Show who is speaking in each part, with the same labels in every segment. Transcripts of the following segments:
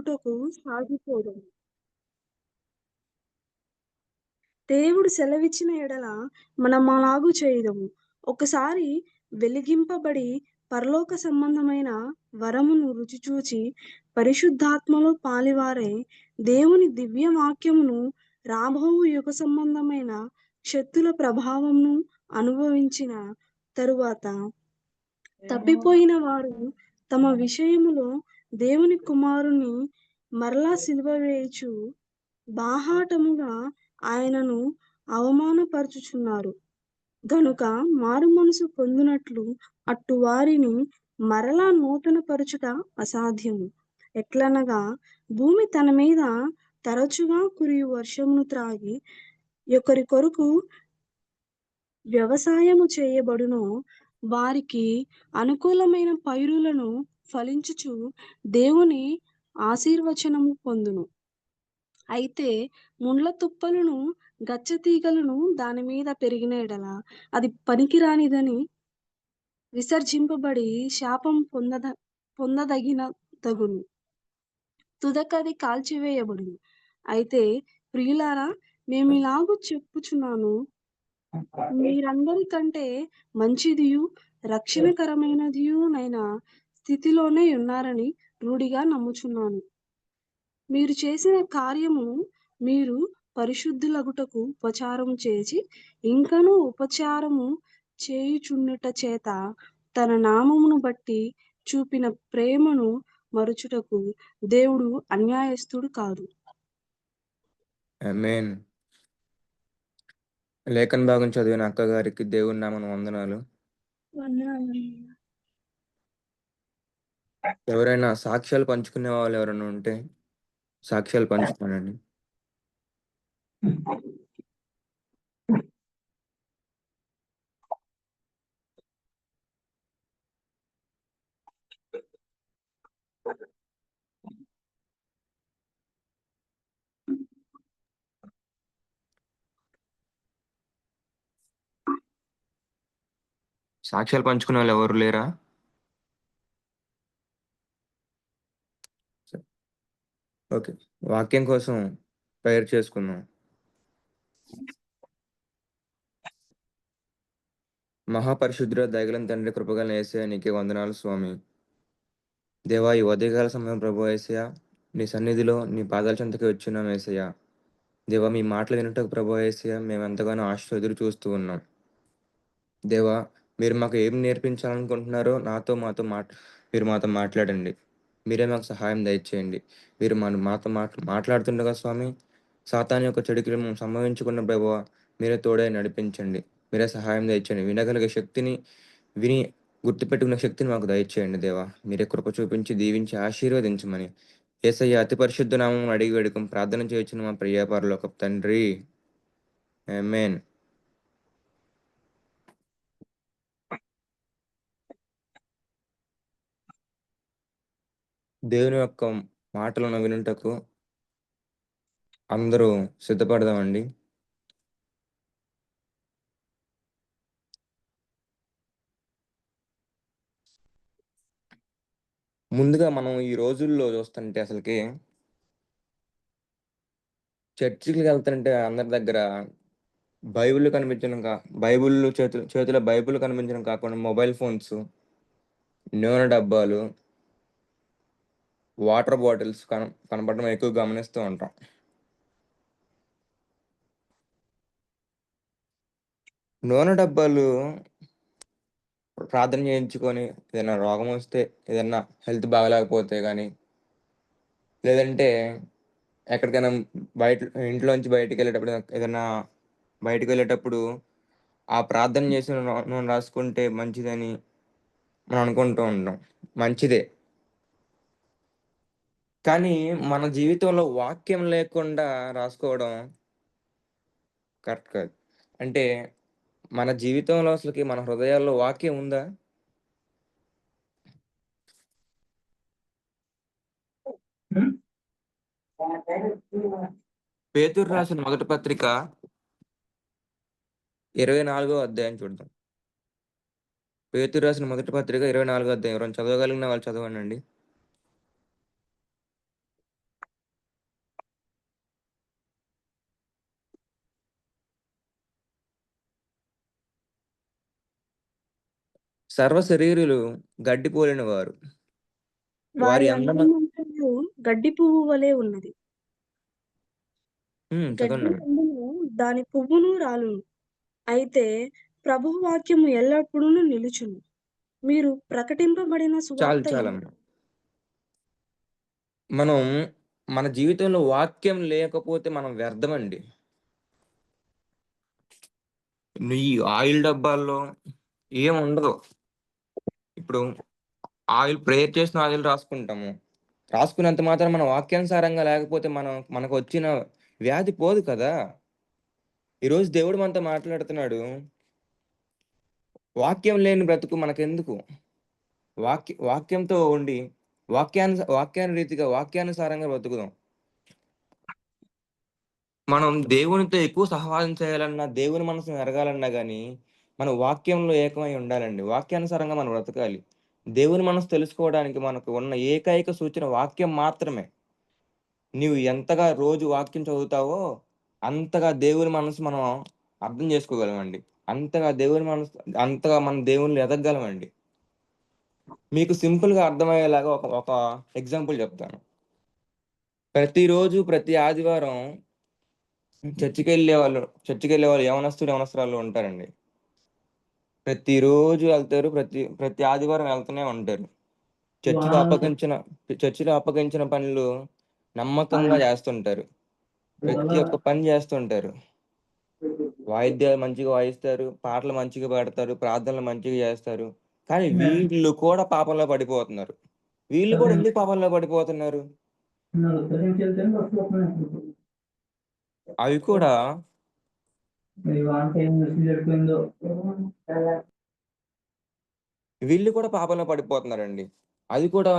Speaker 1: పరుచుకొనుటకు సాగిపోదము. దేవుడు సెలవిచ్చిన ఎడల మనమలాగు చేయుదము. ఒకసారి వెలిగింపబడి పరలోక సంబంధమైన వరమును రుచి చూచి పరిశుద్ధాత్మలో పాలివారై దేవుని దివ్య వాక్యమును రాబోవు యుగ సంబంధమైన శక్తుల ప్రభావమును అనుభవించిన తరువాత తప్పిపోయిన వారు తమ విషయములో దేవుని కుమారుని మరలా సిలువ వేయుచు బాహాటముగా ఆయనను అవమానపరచుచున్నారు. గనుక మారుమనసు పొందునట్లు అట్టు వారిని మరలా నూతన పరచుట అసాధ్యము. ఎట్లనగా భూమి తన మీద తరచుగా కురియు వర్షమును త్రాగి ఒకరి కొరకు వ్యవసాయము చేయబడునో వారికి అనుకూలమైన పైరులను ఫలించుచు దేవుని ఆశీర్వచనము పొందును. అయితే ముండ్ల తుప్పలను గచ్చతీగలను దాని మీద పెరిగిన ఎడల అది పనికిరానిదని విసర్జింపబడి శాపం పొందదగిన తగును. తుదకది కాల్చివేయబడును. అయితే ప్రియులారా, మేమిలాగు చెప్పుచున్నాను, మీరందరికంటే మంచిదియు రక్షణకరమైనదియునైన స్థితిలోనే ఉన్నారని రూఢిగా నమ్ముచున్నాను. మీరు చేసిన కార్యము మీరు పరిశుద్ధులగుటకు ఉపచారము చేసి ఇంకనూ ఉపచారము చేయుచుండుట చేత తన నామమును బట్టి చూపిన ప్రేమను మరుచుటకు దేవుడు అన్యాయస్థుడు కాదు.
Speaker 2: ఆమేన్. లేఖన భాగం చదివిన అక్కగారికి దేవుని నామన వందనాలు. ఎవరైనా సాక్ష్యాలు పంచుకునే వాళ్ళు ఎవరైనా ఉంటే సాక్ష్యాలు పంచుకోనండి. సాక్ష్యాలు పంచుకునే వాళ్ళు ఎవరు లేరా? ఓకే, వాక్యం కోసం ప్రేయర్ చేసుకుందాం. మహాపరిశుద్ధుడ దయగల తండ్రి, కృపగల యేసయ్య, నీకే వందనాలు స్వామి. దేవా, ఈ ఉదయకాల సమయం ప్రభు యేసయ్య, నీ సన్నిధిలో నీ పాదాల చెంతకి వచ్చున్నాం యేసయ్య. దేవా, మీ మాటలు వినుటకు ప్రభు యేసయ్య మేము ఎంతగానో ఆశతో ఎదురు చూస్తూ ఉన్నాం. దేవా, మీరు మాకు ఏం నేర్పించాలనుకుంటున్నారో మీరు మాతో మాట్లాడండి. మీరే మాకు సహాయం దయచేయండి. మీరు మాతో మాట్లాడుతుండగా స్వామి, సాతాను యొక్క చెడు క్రియలు సంభవించకుండా ప్రభువా మీరే తోడై నడిపించండి. మీరే సహాయం దయచేయండి. వినగలిగే శక్తిని, విని గుర్తుపెట్టుకునే శక్తిని మాకు దయచేయండి దేవా. మీరే కృప చూపించి దీవించి ఆశీర్వదించమని యేసయ్య అతి పరిశుద్ధ నామం అడిగి వేడుకం ప్రార్థన చేయొచ్చును మా ప్రియ పరలోకపు తండ్రి. ఆమేన్. దేవుని యొక్క మాటలను వినుటకు అందరూ సిద్ధపడదామండి. ముందుగా మనం ఈ రోజుల్లో చూస్తుంటే అసలుకి చర్చికి వెళ్తుంటే అందరి దగ్గర బైబిల్ చేతిలో బైబిల్ కనిపించడం కాకుండా మొబైల్ ఫోన్స్, నూనె డబ్బాలు, వాటర్ బాటిల్స్ కనపడడం ఎక్కువ గమనిస్తూ ఉంటాం. నూనె డబ్బాలు ప్రార్థన చేయించుకొని ఏదైనా రోగం వస్తే, ఏదైనా హెల్త్ బాగలేకపోతే కానీ, లేదంటే ఎక్కడికైనా ఇంట్లోంచి బయటికి వెళ్ళేటప్పుడు ఏదైనా బయటికి వెళ్ళేటప్పుడు ఆ ప్రార్థన చేసిన నూనె రాసుకుంటే మంచిదని మనం అనుకుంటూ ఉంటాం. మంచిదే, కానీ మన జీవితంలో వాక్యం లేకుండా రాసుకోవడం కరెక్ట్ కాదు. అంటే మన జీవితంలో అసలుకి మన హృదయాల్లో వాక్యం ఉందా? పేతురు రాసిన మొదటి పత్రిక 24వ అధ్యాయం చూద్దాం. పేతురు రాసిన మొదటి పత్రిక 24వ అధ్యాయం. ఎవరైనా చదవగలిగిన వాళ్ళు చదవండి. సర్వ శరీరులు గడ్డి పోలిన వారు. వారి
Speaker 1: వారి
Speaker 2: అందమ
Speaker 1: అందమంతయు గడ్డి పువ్వు వలె ఉన్నది. గడ్డి
Speaker 2: చదవండి.
Speaker 1: ఎండును, దాని పువ్వును రాలును. అయితే ప్రభువు వాక్యము ఎల్లప్పుడూను నిలుచును. మీరు ప్రకటింపబడిన
Speaker 2: చాలు
Speaker 1: సువార్త
Speaker 2: చాలమ్మ. మనం మన జీవితంలో వాక్యం లేకపోతే మనం వ్యర్థమండి. ఈ ఆయిల్ డబ్బాల్లో ఏముండదు. ఇప్పుడు ఆయిల్ ప్రేయర్ చేసిన ఆయిల్ రాసుకుంటాము. రాసుకున్నంత మాత్రాన మనం వాక్యానుసారంగా లేకపోతే మనకొచ్చిన వ్యాధి పోదు కదా! ఈరోజు దేవుడు మనతో మాట్లాడుతున్నాడు. వాక్యం లేని బ్రతుకు మనకెందుకు? వాక్యంతో ఉండి వాక్యాన్ని రీతిగా వాక్యానుసారంగా బ్రతుకుదాం. మనం దేవునితో ఎక్కువ సహవాసం చేయాలన్నా, దేవుని మనసుని ఎరగాలన్నా గాని, మనం వాక్యంలో ఏకమై ఉండాలండి. వాక్యానుసారంగా మనం బ్రతకాలి. దేవుని మనసు తెలుసుకోవడానికి మనకు ఉన్న ఏకైక సూచన వాక్యం మాత్రమే. నీవు ఎంతగా రోజు వాక్యం చదువుతావో, అంతగా దేవుని మనసు మనం అర్థం చేసుకోగలమండి. అంతగా మనం దేవునిలో ఎదగగలమండి. మీకు సింపుల్‌గా అర్థమయ్యేలాగా ఒక ఒక ఎగ్జాంపుల్ చెప్తాను. ప్రతిరోజు, ప్రతి ఆదివారం చర్చికెళ్ళేవాళ్ళు యవనస్తురాళ్ళు ఉంటారండి. ప్రతిరోజు ఎళ్తారు. ప్రతి ప్రతి ఆదివారం ఎళ్తూనే ఉంటారు. చర్చిలో అప్పగించిన చర్చిలో అప్పగించిన పనులు నమ్మకంగా జేస్తుంటారు. ప్రతి ఒక్క పని జేస్తుంటారు. వాయిద్యాలు మంచిగా వాయిస్తారు. పాటలు మంచిగా పాడతారు. ప్రార్థనలు మంచిగా జేస్తారు. కానీ వీళ్ళు కూడా పాపంలో పడిపోతున్నారు. వీళ్ళు కూడా ఎందుకు పాపంలో పడిపోతున్నారు? అవి కూడా వీళ్ళు కూడా పాపంలో పడిపోతున్నారండి. అది కూడా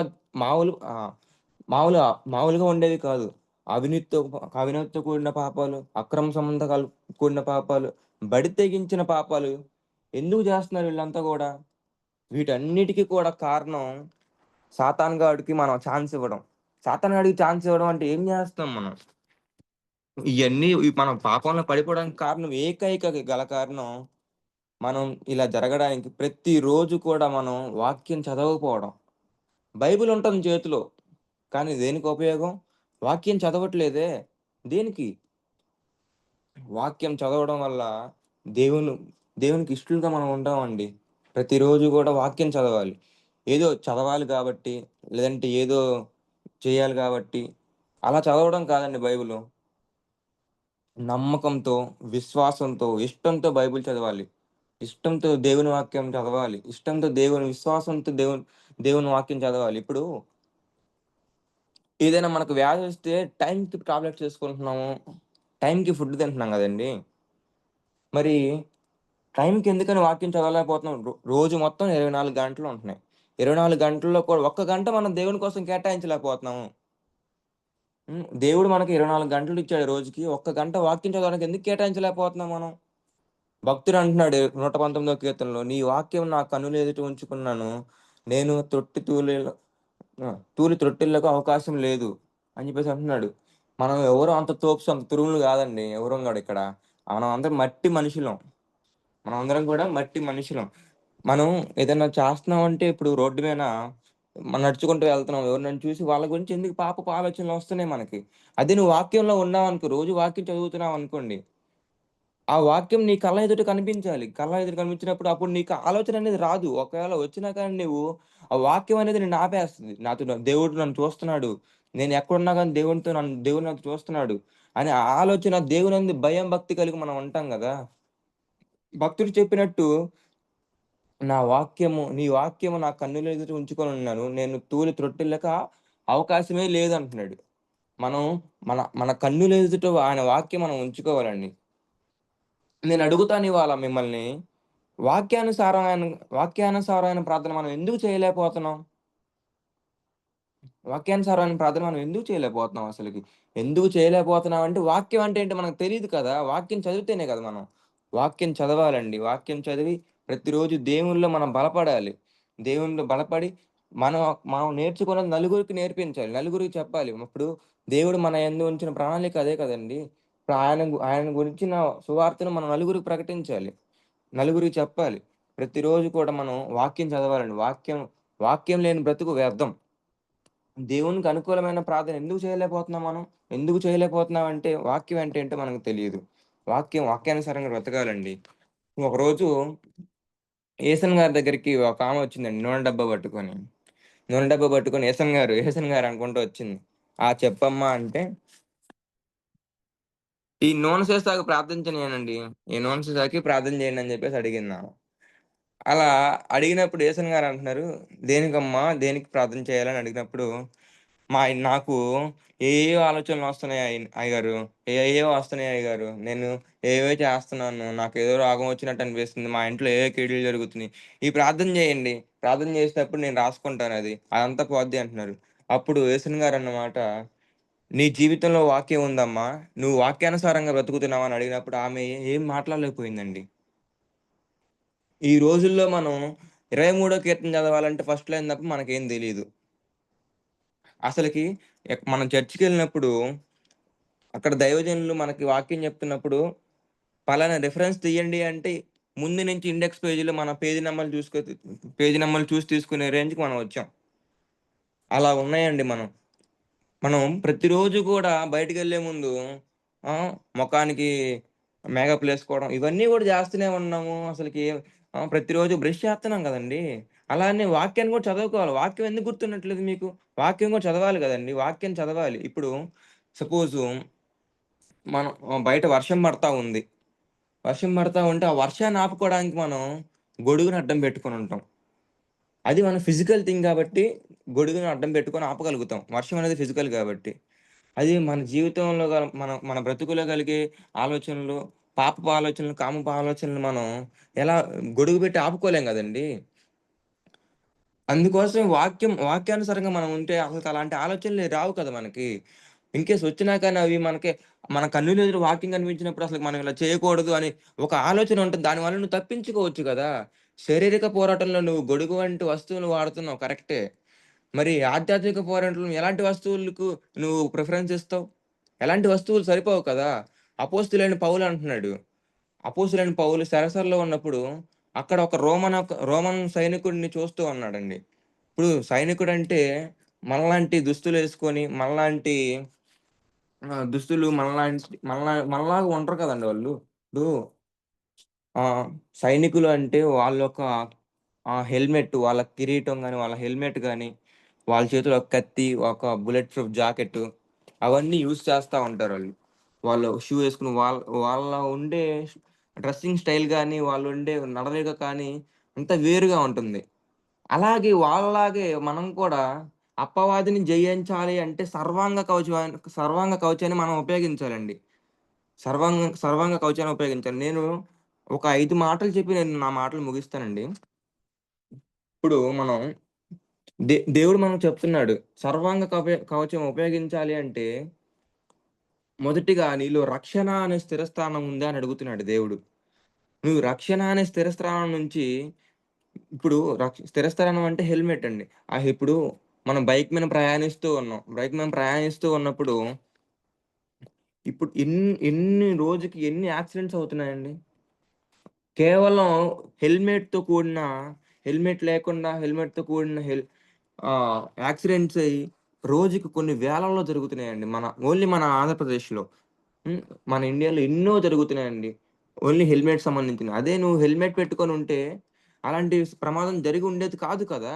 Speaker 2: మామూలు ఆహ్, మామూలు మామూలుగా ఉండేవి కాదు. అవినీతితో అవినీతితో కూడిన పాపాలు, అక్రమ సంబంధాలు కూడిన పాపాలు, బడి తెగించిన పాపాలు ఎందుకు జేస్తున్నారు వీళ్ళంతా గూడా? వీటన్నిటికి కూడా కారణం సాతాను గాడికి మనం ఛాన్స్ ఇవ్వడం. సాతాను గాడికి ఛాన్స్ ఇవ్వడం అంటే ఏం జేస్తాం మనం? మనం పాపంలో పడిపోవడానికి కారణం గల కారణం మనం ఇలా జరగడానికి ప్రతిరోజు కూడా మనం వాక్యం చదవకపోవడం. బైబిల్ ఉంటుంది చేతిలో. కానీ దేనికి ఉపయోగం? వాక్యం చదవట్లేదే. దేనికి? వాక్యం చదవడం వల్ల దేవును దేవునికి ఇష్టలుగా మనం ఉంటామండి. ప్రతిరోజు గూడా వాక్యం చదవాలి. ఏదో చదవాలి గాబట్టి, లేదంటే ఏదో చేయాలి గాబట్టి, అలా చదవడం కాదండి బైబిలు. నమ్మకంతో, విశ్వాసంతో, ఇష్టంతో బైబిల్ చదవాలి. ఇష్టంతో దేవుని వాక్యం చదవాలి. ఇష్టంతో విశ్వాసంతో దేవుని వాక్యం చదవాలి. ఇప్పుడు ఏదైనా మనకు వ్యాధొస్తే టైంకి టాబ్లెట్స్ ఏసుకుంటున్నాము. టైంకి ఫుడ్ తింటున్నాం గదండీ! మరి టైంకి ఎందుకని వాక్యం చదవలేకపోతున్నాం? రోజు మొత్తం 24 గంటలు ఉంటున్నాయి. 24 గంటల్లో కూడా ఒక్క గంట మనం దేవుని కోసం కేటాయించలేకపోతున్నాము. దేవుడు మనకి 24 గంటలు ఇచ్చాడు రోజుకి. ఒక్క గంట వాక్యం చదవడానికి ఎందుకు కేటాయించలేకపోతున్నాం మనం? భక్తుడు అంటున్నాడు 119వ కీర్తనలో, "నీ వాక్యం నా కన్నుల ఎదుట ఉంచుకున్నాను. నేను తూలి త్రొట్టిల్లకు అవకాశం లేదు" అని చెప్పేసి అంటున్నాడు. మనం ఎవరు అంత అంత తురుములు గాదండి. ఎవరం గూడా ఇక్కడ. మనం అందరం మట్టి మనుషులం. మనమందరం కూడా మట్టి మనుషులం. మనం ఏదైనా చేస్తున్నామంటే ఇప్పుడు రోడ్డు మీన మనం నడుచుకుంటూ వెళ్తున్నాం. ఎవరినైనా చూసి వాళ్ళ గురించి ఎందుకు పాపపు ఆలోచనలొస్తున్నాయి మనకి. అదే నువ్వు వాక్యంలో ఉన్నావనుకో, రోజు వాక్యం చదువుతున్నావనుకోండి, ఆ వాక్యం నీ కళ్ళ ఎదుట కనిపించాలి. కళ్ళ ఎదుట కనిపించినప్పుడు అప్పుడు నీకు ఆలోచన అనేది రాదు. ఒకవేళ వచ్చినా కానీ నువ్వు ఆ వాక్యం అనేది నిన్ను ఆపేస్తది. దేవుడు నన్ను చూస్తున్నాడు. నేను ఎక్కడున్నా గాని దేవుడు నన్ను చూస్తున్నాడు అనే ఆలోచన దేవునందు భయం, భక్తి కలిగి మనం ఉంటాం గదా! భక్తుడు చెప్పినట్టు నీ వాక్యము నా కన్నుల ఎదుట ఉంచుకొనున్నాను. నేను తూలి త్రొట్టిల్లక అవకాశమే లేదంటున్నాడు. మనం మన కన్నుల ఎదుట ఆయన వాక్యం మనం ఉంచుకోవాలండి. నేను అడుగుతాను ఇవాళ మిమ్మల్ని, వాక్యానుసారమైన వాక్యానుసారమైన ప్రార్థన మనం ఎందుకు చేయలేకపోతున్నాం? వాక్యానుసారమైన ప్రార్థన మనం ఎందుకు చేయలేకపోతున్నాం అసలకి? ఎందుకు చేయలేకపోతున్నాం అంటే, వాక్యం అంటే ఏంటో మనకు తెలీదు కదా! వాక్యం చదివితేనే కదా మనం. వాక్యం చదవాలండి. వాక్యం చదివి ప్రతిరోజు దేవునిలో మనం బలపడాలి. దేవునిలో బలపడి మనం మనం నేర్చుకున్నది నలుగురికి నేర్పించాలి. నలుగురికి చెప్పాలి. ఇప్పుడు దేవుడు మన యందు ఉంచిన ప్రణాళిక అదే కదండీ! ఇప్పుడు ఆయన గురించిన సువార్తను మనం నలుగురికి ప్రకటించాలి. నలుగురికి చెప్పాలి. ప్రతిరోజు కూడా మనం వాక్యం చదవాలండి. వాక్యం లేని బ్రతుకు వ్యర్థం. దేవునికి అనుకూలమైన ప్రార్థన ఎందుకు చేయలేకపోతున్నాం మనం? ఎందుకు చేయలేకపోతున్నాం అంటే వాక్యం అంటే ఏంటో మనకు తెలీదు. వాక్యానుసారంగా బ్రతకాలండి. ఒకరోజు ఏసన్ గారి దగ్గరికి ఒకామె వచ్చిందండి నూనె డబ్బా పట్టుకొని. నూనె డబ్బా పట్టుకొని ఏసన్ గారు అనుకుంటూ వచ్చింది. చెప్పమ్మా అంటే, ఈ నూనె సీసాకి ప్రార్థించనియనండి. ఈ నూనె సీసాకి ప్రార్థన చేయండి అని చెప్పేసి అడిగిందామె. అలా అడిగినప్పుడు యేసన్ గారు అంటున్నారు, "దేనికమ్మా? దేనికి ప్రార్థన చేయాలని?" అడిగినప్పుడు, నాకు ఏయేయో ఆలోచనలొస్తున్నాయి అయ్యగారు. ఏయేయో వస్తున్నాయి అయ్యగారు. నేను ఏవేవో చేస్తున్నాను. నాకేదో రోగం వచ్చినట్టు అనిపిస్తుంది. మా ఇంట్లో ఏయో కీడులు జరుగుతున్నాయి. ఈ ప్రార్థన చేయండి. ప్రార్థన చేసేటప్పుడు నేను రాసుకుంటానది. అదంతా పోద్ది అంటున్నారు. అప్పుడు యేసన్ గారన్నమాట, "నీ జీవితంలో వాక్యం ఉందమ్మా. నువ్వు వాక్యానుసారంగా బ్రతుకుతున్నావా?" అని అడిగినప్పుడు ఆమె ఏం మాట్లాడలేకపోయిందండి. ఈ రోజుల్లో మనం 23 కీర్తన చదవాలంటే ఫస్ట్ లైన్ తప్ప మనకేం తెలీదు. అసలకి మనం చర్చికెళ్ళినప్పుడు అక్కడ దైవజనులు మనకి వాక్యం చెప్తున్నప్పుడు పలానా రిఫరెన్స్ తీయండి అంటే ముందు నుంచి ఇండెక్స్ పేజీలో మన పేజీ నంబర్‌లు చూసి తీసుకునే రేంజ్‌కి మనం వచ్చాం. అలా ఉన్నాయండి మనం. మనం ప్రతిరోజు కూడా బయటికెళ్ళే ముందు మొఖానికి మేకప్‌లేసుకోవడం ఇవన్నీ గూడా చేస్తూనే ఉన్నాము. ప్రతిరోజు బ్రష్ చేస్తున్నాం గదండీ! అలానే వాక్యాన్ని గూడా చదువుకోవాలి. వాక్యం ఎందుకు గుర్తుండట్లేదు మీకు? వాక్యం గూడా చదవాలి గదండీ! వాక్యం చదవాలి. ఇప్పుడు సపోజు మనం బయట వర్షం పడతా ఉంది. వర్షం పడతా ఉంటే ఆ వర్షాన్ని ఆపుకోవడానికి మనం గొడుగుని అడ్డం పెట్టుకొనుంటాం. అది మన ఫిజికల్ థింగ్ గాబట్టి, గొడుగుని అడ్డం పెట్టుకొని ఆపగలుగుతాం. వర్షం అనేది ఫిజికల్ గాబట్టి. అది మన జీవితంలో మన బ్రతుకులో కలిగే ఆలోచనలు, పాపపు ఆలోచనలు, కామపు ఆలోచనలు మనం ఎలా గొడుగు పెట్టి ఆపుకోలేం గదండీ! అందుకోసం వాక్యానుసారంగా మనం ఉంటే అసలకలాంటి ఆలోచనలే రావు కదా మనకి. ఇన్‌కేస్ వచ్చినా కానీ అవి మన కన్నుల ఎదురు వాక్యం కనిపించినప్పుడు అసలు మనం ఇలా చేయకూడదు అని ఒక ఆలోచన ఉంటది. దానివల్ల నువ్వు తప్పించుకోవచ్చు గదా! శారీరక పోరాటంలో నువ్వు గొడుగు వంటి వస్తువులు వాడుతున్నావు కరెక్టే. మరి ఆధ్యాత్మిక పోరాటంలో ఎలాంటి వస్తువులకు నువ్వు ప్రిఫరెన్స్ ఇస్తావు? ఎలాంటి వస్తువులు సరిపోవు కదా! అపోస్తులైన పౌలు అంటున్నాడు. అపోస్తులైన పౌలు చెరసాలలో ఉన్నప్పుడు అక్కడ ఒక రోమన్ సైనికుడిని చూస్తూ ఉన్నాడండి. ఇప్పుడు సైనికుడంటే మనలాంటి దుస్తులేసుకొని, దుస్తులు మనలాగా ఉండరు కదండీ వాళ్ళు. ఇప్పుడు సైనికులు అంటే వాళ్ళొక హెల్మెట్, వాళ్ళ కిరీటం గాని, వాళ్ళ హెల్మెట్ గాని, వాళ్ళ చేతిలో ఒక కత్తి, ఒక బుల్లెట్ ప్రూఫ్ జాకెట్టు అవన్నీ యూజ్ చేస్తా ఉంటారాళ్ళు. వాళ్ళు షూ ఏసుకొని వాళ్ళ ఉండే డ్రెస్సింగ్ స్టైల్ గాని, వాళ్ళుండే నడవడిక కానీ అంతా వేరుగా ఉంటుంది. అలాగే వాళ్ళలాగే మనం కూడా అపవాదిని జయించాలి అంటే సర్వాంగ కవచాన్ని మనం ఉపయోగించాలండి. సర్వాంగ కవచాన్ని ఉపయోగించాలి. నేను ఒక 5 మాటలు చెప్పి నేను నా మాటలు ముగిస్తానండి. ఇప్పుడు మనం దేవుడు మనకు చెప్తున్నాడు. కవచం ఉపయోగించాలి అంటే మొదటిగా నీలో రక్షణ అనే స్థిరస్థానం ఉందా అని అడుగుతున్నాడు దేవుడు. నువ్వు రక్షణ అనే స్థిరస్థానం నుంచి ఇప్పుడు స్థిరస్థానం అంటే హెల్మెట్ అండి. ఇప్పుడు మనం బైక్ మీద ప్రయాణిస్తూ ఉన్నాం. బైక్ మీద ప్రయాణిస్తూ ఉన్నప్పుడు ఇప్పుడు ఎన్ని రోజుకి ఎన్ని యాక్సిడెంట్స్ అవుతున్నాయండి. కేవలం హెల్మెట్‌తో కూడిన హెల్మెట్‌తో కూడిన యాక్సిడెంట్స్ అయ్యి రోజుకి కొన్ని వేలల్లో జరుగుతున్నాయండి. మన ఆంధ్రప్రదేశ్‌లో. హ్మ్. మన ఇండియాలో ఎన్నో జరుగుతున్నాయండి. ఓన్లీ హెల్మెట్ సంబంధించినవి. అదే నువ్వు హెల్మెట్ పెట్టుకొనుంటే అలాంటి ప్రమాదం జరిగి ఉండేది కాదు కదా!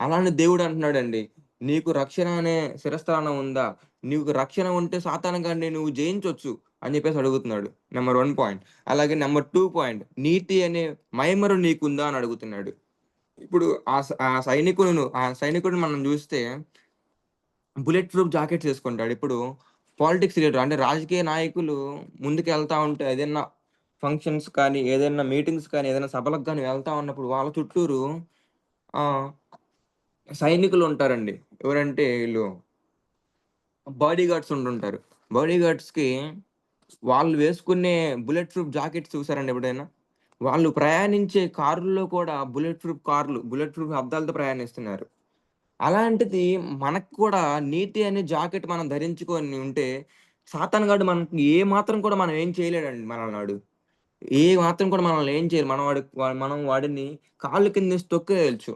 Speaker 2: అలానే దేవుడంటున్నాడండి. "నీకు రక్షణ అనే శిరస్త్రాణం ఉందా? నీకు రక్షణ ఉంటే సాతాను గాడిని నువ్వు జయించొచ్చు" అని జెప్పేసి అడుగుతున్నాడు. Number 1 point. అలాగే నంబర్ 2 పాయింట్ నీతి అనే మైమరు నీకుందా అని అడుగుతున్నాడు. ఇప్పుడు ఆ సైనికుడిని మనం జూస్తే బుల్లెట్ ప్రూఫ్ జాకెట్స్ ఏసుకుంటాడు. ఇప్పుడు పాలిటిక్స్ లీడర్ అంటే రాజకీయ నాయకులు ముందుకెళ్తా ఉంటే ఏదైనా ఫంక్షన్స్ కానీ, ఏదైనా మీటింగ్స్ కానీ, ఏదైనా సభలకు గాని వెళ్తా ఉన్నప్పుడు వాళ్ళ చుట్టూరు ఆహ్, సైనికులుంటారండి. ఎవరంటే ఈళ్ళు బాడీ గార్డ్స్ ఉంటుంటారు. బాడీ గార్డ్స్‌కి వాళ్ళు వేసుకునే బుల్లెట్ ప్రూఫ్ జాకెట్స్ చూసారండి ఎప్పుడైనా? వాళ్ళు ప్రయాణించే కార్‌ల్లో కూడా బుల్లెట్ ప్రూఫ్ అద్దాలతో ప్రయాణిస్తున్నారు. అలాంటిది మనకు కూడా నీతి అనే జాకెట్ మనం ధరించుకొని ఉంటే, సాతాను గాడు మనకి ఏ మాత్రం కూడా మనం ఏం చేయలేడండి మనల్నాడు. ఏ మాత్రం కూడా మనల్ని ఏం చేయరు. మనం వాడిని కాళ్ళు కిందేసి తొక్కేయొచ్చు.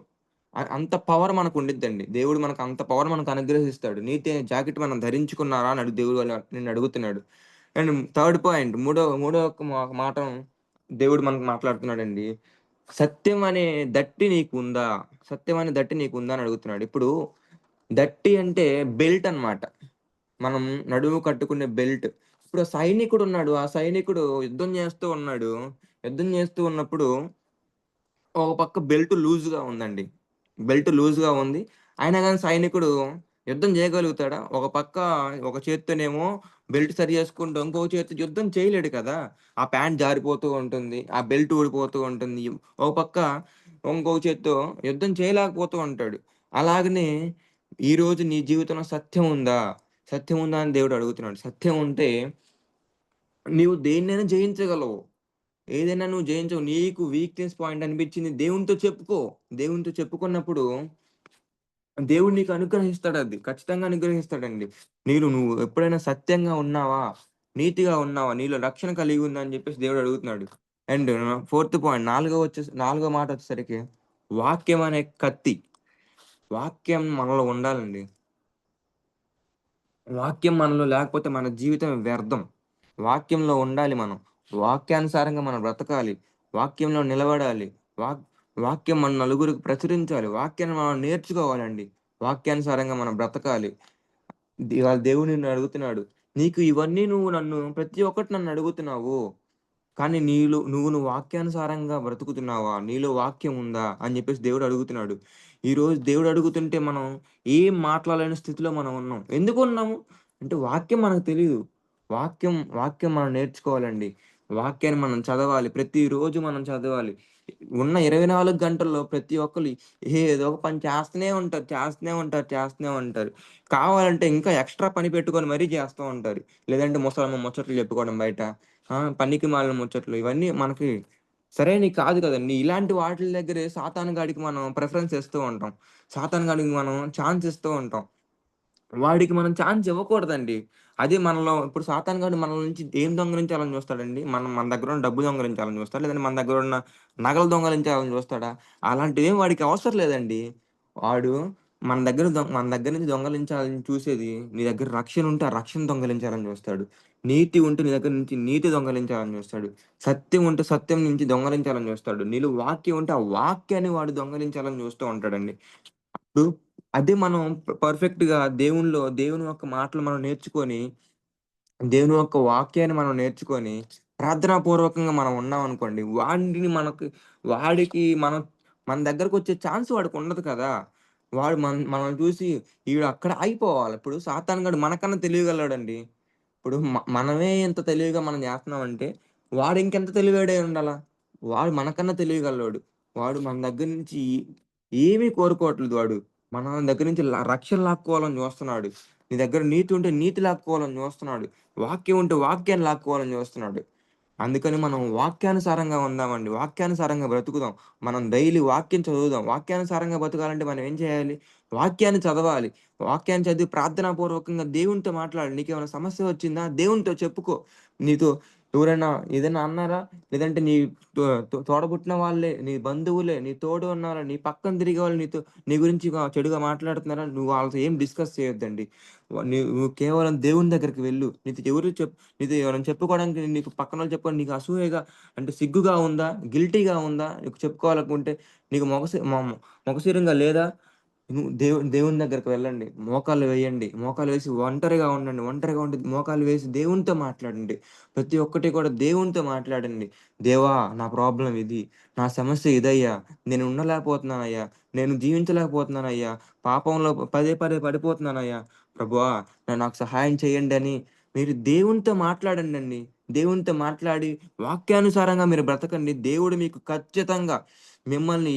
Speaker 2: అంత పవర్ మనకుండిద్దండి. దేవుడు మనకు అంత పవర్ మనకు అనుగ్రహిస్తాడు. నీతి అనే జాకెట్ మనం ధరించుకున్నారా అని దేవుడు నిన్ను అడుగుతున్నాడు. అండ్ థర్డ్ పాయింట్ మూడో ఒక మాట దేవుడు మనకు మాట్లాడుతున్నాడండి. సత్యం అనే దట్టి నీకుందా? సత్యం అనే దట్టి నీకుందా అని అడుగుతున్నాడు. ఇప్పుడు దట్టి అంటే బెల్ట్ అన్నమాట. మనం నడుము కట్టుకునే బెల్ట్. ఇప్పుడు సైనికుడున్నాడు. ఆ సైనికుడు యుద్ధం చేస్తూ ఉన్నాడు. యుద్ధం చేస్తూ ఉన్నప్పుడు ఒక పక్క బెల్ట్ లూజ్‌గా ఉందండి. బెల్ట్ లూజ్‌గా ఉంది. అయినా గాని సైనికుడు యుద్ధం చేయగలుగుతాడా? ఒక చేత్తోనేమో బెల్ట్ సరి చేసుకుంటూ, ఇంకో చేత్తో యుద్ధం చేయలేడు కదా! ఆ ప్యాంట్ జారిపోతూ ఉంటుంది. ఆ బెల్ట్ ఊడిపోతూ ఉంటుంది. ఒక పక్క ఇంకొక చేత్తో యుద్ధం చేయలేకపోతూ ఉంటాడు. అలాగనే ఈరోజు నీ జీవితంలో సత్యం ఉందా? సత్యం ఉందా అని దేవుడు అడుగుతున్నాడు. సత్యం ఉంటే నీవు దేన్నైనా జయించగలవు. ఏదైనా నువ్వు జయించవు. నీకు వీక్‌నెస్ పాయింట్ అనిపించింది దేవునితో చెప్పుకో. దేవునితో చెప్పుకున్నప్పుడు దేవుడు నీకు అనుగ్రహిస్తాడది. ఖచ్చితంగా అనుగ్రహిస్తాడండి. నువ్వు ఎప్పుడైనా సత్యంగా ఉన్నావా? నీతిగా ఉన్నావా? నీలో రక్షణ కలిగి ఉందా? అని చెప్పేసి దేవుడు అడుగుతున్నాడు. అండ్ ఫోర్త్ పాయింట్ నాలుగో మాట వచ్చేసరికి వాక్యం అనే కత్తి. వాక్యం మనలో ఉండాలండి. వాక్యం మనలో లేకపోతే మన జీవితం వ్యర్థం. వాక్యంలో ఉండాలి మనం. వాక్యానుసారంగా మనం బ్రతకాలి. వాక్యంలో నిలబడాలి. వాక్ వాక్యం మన నలుగురికి ప్రచురించాలి. వాక్యాన్ని మనం నేర్చుకోవాలండి. వాక్యానుసారంగా మనం బ్రతకాలి. ఇవాళ దేవుడు నిన్ను అడుగుతున్నాడు. నీకు ఇవన్నీ నన్ను ప్రతి ఒక్కటి నన్ను అడుగుతున్నావు. కానీ నువ్వు వాక్యానుసారంగా బ్రతుకుతున్నావా? నీలో వాక్యం ఉందా? అని జెప్పేసి దేవుడు అడుగుతున్నాడు. ఈరోజు దేవుడు అడుగుతుంటే మనం ఏం మాట్లాడలేని స్థితిలో మనం ఉన్నాం. ఎందుకున్నాము? అంటే వాక్యం మనకు తెలీదు. వాక్యం మనం నేర్చుకోవాలండి. వాక్యాన్ని మనం చదవాలి. ప్రతిరోజు మనం చదవాలి. ఉన్న 24 గంటల్లో ప్రతి ఒక్కళ్ళు ఏదో ఒక పని చేస్తూనే ఉంటారు. చేస్తూనే ఉంటారు. కావాలంటే ఇంకా ఎక్స్‌ట్రా పని పెట్టుకొని మరీ చేస్తూ ఉంటారు. లేదంటే ముచ్చట్లు చెప్పుకోవడం బయట. పనికిమాలిన ముచ్చట్లు ఇవన్నీ మనకి సరైనయి కాదు కదండీ! ఇలాంటి వాటిల దగ్గరే సాతాను గాడికి మనం ప్రిఫరెన్స్ ఇస్తూ ఉంటాం. సాతాను గాడికి మనం ఛాన్స్ ఇస్తూ ఉంటాం. వాడికి మనం ఛాన్స్ ఇవ్వకూడదండి. అది మనలో ఇప్పుడు సాతాను గాడు మనలో నుంచి ఏం దొంగిలించాలని చూస్తాడండి? మన దగ్గరున్న డబ్బు దొంగిలించాలని చూస్తాడా? లేదంటే మన దగ్గరున్న నగలు దొంగిలించాలని చూస్తాడా? అలాంటివేం వాడికి అవసరం లేదండి. వాడు మన దగ్గర నుంచి దొంగిలించాలని చూసేది నీ దగ్గర రక్షణ ఉంటే ఆ రక్షణ దొంగిలించాలని చూస్తాడు. నీతి ఉంటే నీ దగ్గర నుంచి నీతి దొంగిలించాలని చూస్తాడు. సత్యం ఉంటే సత్యం నుంచి దొంగిలించాలని చూస్తాడు. నీలో వాక్యం ఉంటే ఆ వాక్యాన్ని వాడు దొంగిలించాలని చూస్తూ ఉంటాడండి. ఇప్పుడు అదే మనం పర్ఫెక్ట్‌గా దేవుని యొక్క మాటలు మనం నేర్చుకొని, దేవుని యొక్క వాక్యాన్ని మనం నేర్చుకొని, ప్రార్థనాపూర్వకంగా మనం ఉన్నామనుకోండి, వాడికి మన దగ్గరకొచ్చే ఛాన్స్ వాడికుండదు కదా! వాడు మనల్ని చూసి ఈడు అక్కడ ఆగిపోవాలి. ఇప్పుడు సాతాను గాడు మనకన్నా తెలియగలోడండి. ఇప్పుడు మనమే ఇంత తెలివిగా మనం జేస్తన్నామంటే, వాడు ఇంకెంత తెలివోడై ఉండాల. వాడు మనకన్నా తెలివిగల్లోడు. వాడు మన దగ్గర నుంచి ఏమీ కోరుకోవట్లేదు వాడు. మన దగ్గర నుంచి రక్షణ లాక్కోవాలని జూస్తున్నాడు. నీ దగ్గర నీతి ఉంటే నీతి లాక్కోవాలని జూస్తున్నాడు. వాక్యం ఉంటే వాక్యాన్ని లాక్కోవాలని జూస్తున్నాడు. అందుకని మనం వాక్యానుసారంగా ఉందామండి. వాక్యానుసారంగా బ్రతుకుదాం. మనం డైలీ వాక్యం చదువుదాం. వాక్యానుసారంగా బతకాలంటే మనం ఏం చేయాలి? వాక్యాన్ని చదవాలి. వాక్యాన్ని చదివి ప్రార్థనాపూర్వకంగా దేవునితో మాట్లాడు. నీకేమైనా సమస్య వచ్చిందా? దేవునితో చెప్పుకో. నీతో ఎవరైనా ఏదైనా అన్నారా? లేదంటే నీ తోడబుట్టిన వాళ్ళే, నీ బంధువులే, నీ తోడు ఉన్నవాళ్ళు, నీ పక్కన తిరిగే వాళ్ళు నీ గురించి చెడుగా మాట్లాడుతున్నారా? నువ్వు వాళ్ళతో ఏం డిస్కస్ చేయొద్దండి. నువ్వు కేవలం దేవుని దగ్గరికి వెళ్ళు. నీతో ఎవరైనా చెప్పుకోవడానికి నీకు పక్కనోళ్ళు చెప్పుకోవడానికి నీకు అసూయగా అంటే సిగ్గుగా ఉందా? గిల్టీగా ఉందా? నీకు చెప్పుకోవాలనుకుంటే నీకు మొగసీరంగా లేదా? నువ్వు దేవుని దగ్గరికి వెళ్ళండి. మోకాళ్ళు వేయండి. మోకాలు వేసి ఒంటరిగా ఉండండి. ఒంటరిగా ఉండి మోకాలు వేసి దేవునితో మాట్లాడండి. ప్రతి ఒక్కటి కూడా దేవునితో మాట్లాడండి. దేవా! నా ప్రాబ్లమ్ ఇది. నా సమస్య ఇదయ్యా. నేను ఉండలేకపోతున్నానయ్యా. నేను జీవించలేకపోతున్నానయ్యా. పాపంలో పదే పదే పడిపోతున్నానయ్యా. ప్రభువా! నాకు సహాయం చేయండి అని మీరు దేవునితో మాట్లాడండండి. దేవునితో మాట్లాడి వాక్యానుసారంగా మీరు బ్రతకండి. దేవుడు మీకు ఖచ్చితంగా మిమ్మల్ని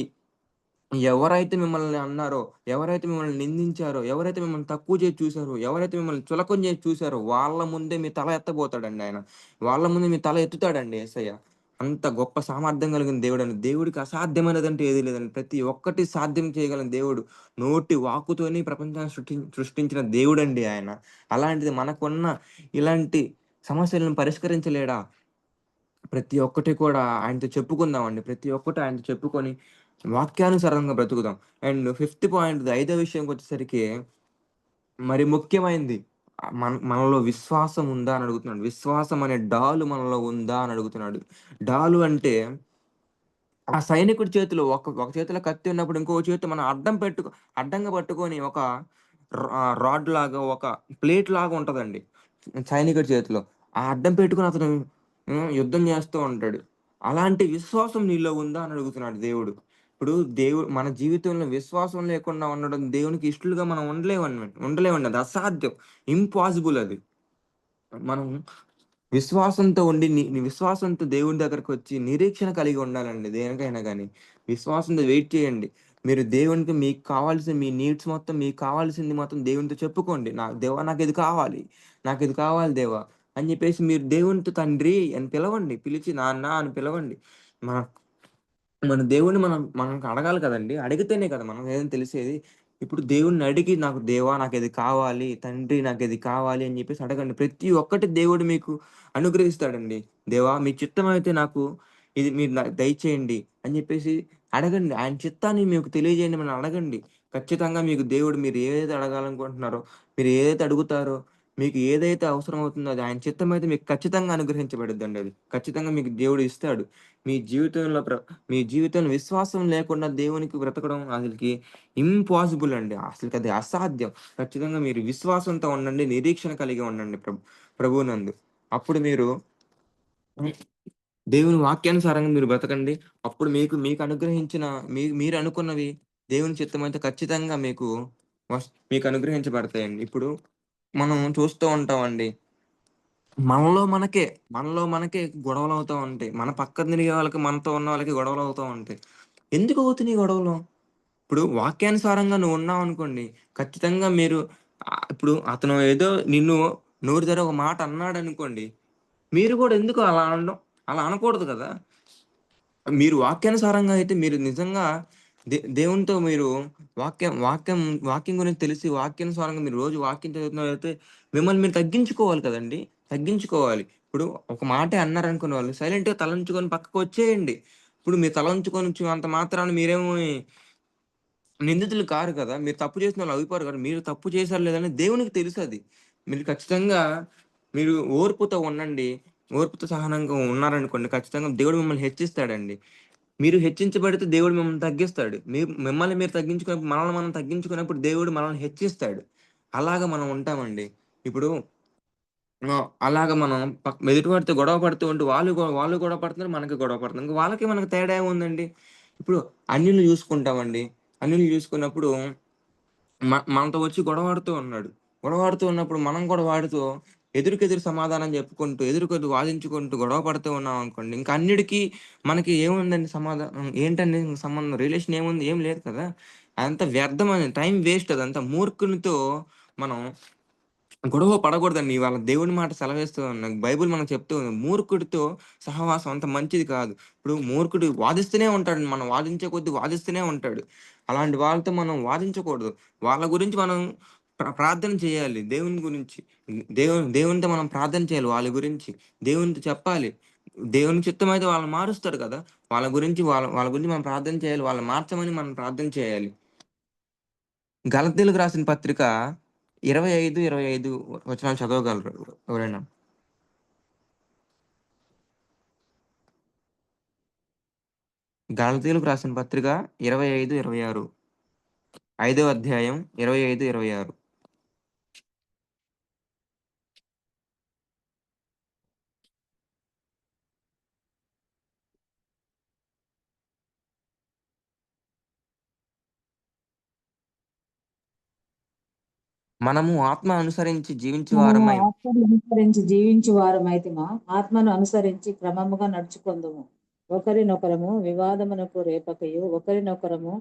Speaker 2: ఎవరైతే మిమ్మల్ని అన్నారో, ఎవరైతే మిమ్మల్ని నిందించారో, ఎవరైతే మిమ్మల్ని తక్కువ చేసి చూసారో, ఎవరైతే మిమ్మల్ని చులకన చేసి చూసారో, వాళ్ళ ముందే మీ తల ఎత్తబోతాడండి ఆయన. వాళ్ళ ముందే మీ తల ఎత్తుతాడండి యేసయ్య. అంత గొప్ప సామర్థ్యం కలిగిన దేవుడండి. దేవుడికి అసాధ్యమైనదంటూ ఏది లేదండి. ప్రతి ఒక్కటి సాధ్యం చేయగలిగిన దేవుడు. నోటి వాక్కుతోని ప్రపంచాన్ని సృష్టించిన దేవుడండి ఆయన. అలాంటిది మనకున్న ఇలాంటి సమస్యలను పరిష్కరించలేడా? ప్రతి ఒక్కటి కూడా ఆయనతో చెప్పుకుందామండి. ప్రతి ఒక్కటి ఆయనతో చెప్పుకొని వాక్యానుసారంగా బ్రతుకుదాం. అండ్ ఫిఫ్త్ పాయింట్ ఐదో విషయంకొచ్చేసరికి మరి ముఖ్యమైనది. మనలో విశ్వాసం ఉందా అని అడుగుతున్నాడు. విశ్వాసం అనే డాలు మనలో ఉందా అని అడుగుతున్నాడు. డాలు అంటే ఆ సైనికుడి చేతిలో ఒక చేతిలో కత్తి ఉన్నప్పుడు ఇంకో చేత్తో మనం అడ్డంగా పట్టుకొని ఒక రాడ్‌లాగా ఒక ప్లేట్‌లాగా ఉంటదండి. సైనికుడి చేతిలో. ఆ అడ్డం పెట్టుకొని అతను యుద్ధం చేస్తూ ఉంటాడు. అలాంటి విశ్వాసం నీలో ఉందా అని అడుగుతున్నాడు దేవుడు. ఇప్పుడు మన జీవితంలో విశ్వాసం లేకుండా ఉండడం దేవునికి ఇష్టలుగా మనం ఉండలేమండి. అది అసాధ్యం. ఇంపాసిబుల్ అది. మనం విశ్వాసంతో ఉండి నీ విశ్వాసంతో దేవుని దగ్గరకొచ్చి నిరీక్షణ కలిగి ఉండాలండి దేనికైనా గాని. విశ్వాసంతో వెయిట్ చేయండి. మీరు దేవునికి మీకు కావాల్సిన మీ నీడ్స్ మొత్తం మీకు కావాల్సింది మొత్తం దేవునితో చెప్పుకోండి. దేవా నాకిది కావాలి. నాకిది కావాలి దేవా! అని జెప్పేసి మీరు దేవునితో తండ్రి అని పిలవండి. పిలిచి నాన్న అని పిలవండి. మన మన దేవుడిని మనం అడగాలి కదండీ! అడిగితేనే కదా మనకు ఏదైనా తెలిసేది. ఇప్పుడు దేవుడిని అడిగి నాకు దేవా నాకిది కావాలి, తండ్రి నాకిది కావాలి అని జెప్పేసి అడగండి. ప్రతి ఒక్కటి దేవుడు మీకు అనుగ్రహిస్తాడండి. దేవా మీ చిత్తమైతే నాకు ఇది మీరు దయచేయండి అని జెప్పేసి అడగండి. ఆయన చిత్తాన్ని మీకు తెలియజేయమని అడగండి. ఖచ్చితంగా మీకు దేవుడు మీరు ఏదైతే అడగాలనుకుంటున్నారో, మీరు ఏదైతే అడుగుతారో, మీకు ఏదైతే అవసరమవుతుందో అది ఆయన చిత్తమైతే మీకు ఖచ్చితంగా అనుగ్రహించబడిద్దండి అది. ఖచ్చితంగా మీకు దేవుడు ఇస్తాడు. మీ జీవితంలో మీ జీవితంలో విశ్వాసం లేకుండా దేవునికి బ్రతకడం అసలకి ఇంపాసిబుల్ అండి. అసలకది అసాధ్యం. ఖచ్చితంగా మీరు విశ్వాసంతో ఉండండి. నిరీక్షణ కలిగి ఉండండి ప్రభువునందు. అప్పుడు మీరు హ్మ్. దేవుని వాక్యానుసారంగా మీరు బ్రతకండి. అప్పుడు మీకు అనుగ్రహించిన మీరు అనుకున్నవి దేవుని చిత్తమైతే ఖచ్చితంగా మీకు అనుగ్రహించబడతాయండి. ఇప్పుడు మనం చూస్తూ ఉంటామండి. మనలో మనకే, మనలో మనకే గొడవలవుతా ఉంటాయి. మన పక్కన తిరిగే వాళ్ళకి, మనతో ఉన్న వాళ్ళకి గొడవలవుతా ఉంటాయి. ఎందుకు అవుతున్నాయి గొడవలు? ఇప్పుడు వాక్యానుసారంగా నువ్వున్నావనుకోండి, ఖచ్చితంగా ఇప్పుడు అతను ఏదో నిన్ను నోరు జారి ఒక మాట అన్నాడనుకోండి, మీరు గూడా ఎందుకు అలా అనడం? అలా అనకూడదు గదా! మీరు వాక్యానుసారంగా అయితే మీరు నిజంగా దేవునితో మీరు వాక్యం వాక్యం వాక్యం గురించి తెలిసి వాక్యానుసారంగా మీరు రోజు వాక్యం చదువుతున్నట్లయితే మిమ్మల్ని మీరు తగ్గించుకోవాలి కదండీ! తగ్గించుకోవాలి. ఇప్పుడు ఒక మాటే అన్నారనుకోండి వాళ్ళు సైలెంట్‌గా తలంచుకొని పక్కకొచ్చేయండి. ఇప్పుడు మీరు తలంచుకొనొచ్చినంత మాత్రాన మీరేమి నిందితులు కారు కదా! మీరు తప్పు చేసినోళ్ళు అయిపోరు కదా! మీరు తప్పు చేశారో లేదని దేవునికి తెలుసది. మీరు ఖచ్చితంగా మీరు ఓర్పుతో ఉండండి. ఓర్పుతో సహనంగా ఉన్నారనుకోండి ఖచ్చితంగా దేవుడు మిమ్మల్ని హెచ్చిస్తాడండి. మీరు హెచ్చించబడితే దేవుడు మిమ్మల్ని తగ్గిస్తాడు. మిమ్మల్ని మీరు తగ్గించుకున్నప్పుడు మనల్ని మనం తగ్గించుకున్నప్పుడు దేవుడు మనల్ని హెచ్చిస్తాడు. అలాగా మనం ఉంటామండి. ఇప్పుడు అలాగా మనం ఎదుటి వాడితో గొడవ పడుతూ ఉంటే వాళ్ళు గొడవ పడుతున్నారు. మనకి గొడవ పడుతున్నాం. ఇంక వాళ్ళకి మనకి తేడా ఏముందండి? ఇప్పుడు అన్యుల్ని చూసుకుంటామండి. అన్యుల్ని చూసుకున్నప్పుడు మనతో వచ్చి గొడవాడుతూ ఉన్నాడు. గొడవాడుతూ ఉన్నప్పుడు మనం కూడా వాడితో ఎదురుకెదురు సమాధానం చెప్పుకుంటూ, ఎదురుకెదురు వాదించుకుంటూ గొడవ పడుతూ ఉన్నామనుకోండి, ఇంక అన్నిటికి మనకి ఏముందండి సమాధానం? ఏంటండి ఇంక సంబంధం? రిలేషన్ ఏముంది? ఏం లేదు కదా! అదంతా వ్యర్థమైన టైం వేస్ట్ అదంతా. మూర్ఖునితో మనం గొడవ పడకూడదండి. ఇవాళ దేవుని మాట సెలవిస్తూ ఉంది. బైబుల్ మనకు చెప్తూ ఉంది. మూర్ఖుడితో సహవాసం అంత మంచిది కాదు. ఇప్పుడు మూర్ఖుడు వాదిస్తూనే ఉంటాడండి. మనం వాదించే కొద్దీ వాదిస్తూనే ఉంటాడు. అలాంటి వాళ్ళతో మనం వాదించకూడదు. వాళ్ళ గురించి మనం ప్రార్థన చేయాలి. దేవుని గురించి. దేవునితో మనం ప్రార్థన చేయాలి వాళ్ళ గురించి. దేవునితో చెప్పాలి. దేవుని చిత్తమైతే వాళ్ళని మారుస్తాడు కదా! వాళ్ళ గురించి మనం ప్రార్థన చేయాలి. వాళ్ళని మార్చమని మనం ప్రార్థన చేయాలి. గలతీలకు రాసిన పత్రిక 25, 25 వచనాలు చదవగలరు ఎవరైనా? గలతీలకు రాసిన పత్రిక 25, 26 ఐదో అధ్యాయం 25, 26 మనము ఆత్మ అనుసరించి జీవించు
Speaker 3: మనము
Speaker 2: వారమై
Speaker 3: ఆత్మను అనుసరించి జీవించు వారమైతిమా ఆత్మను అనుసరించి క్రమముగా నడుచుకొందుము. ఒకరినొకరము వివాదమునకు రేపకయు, ఒకరినొకరము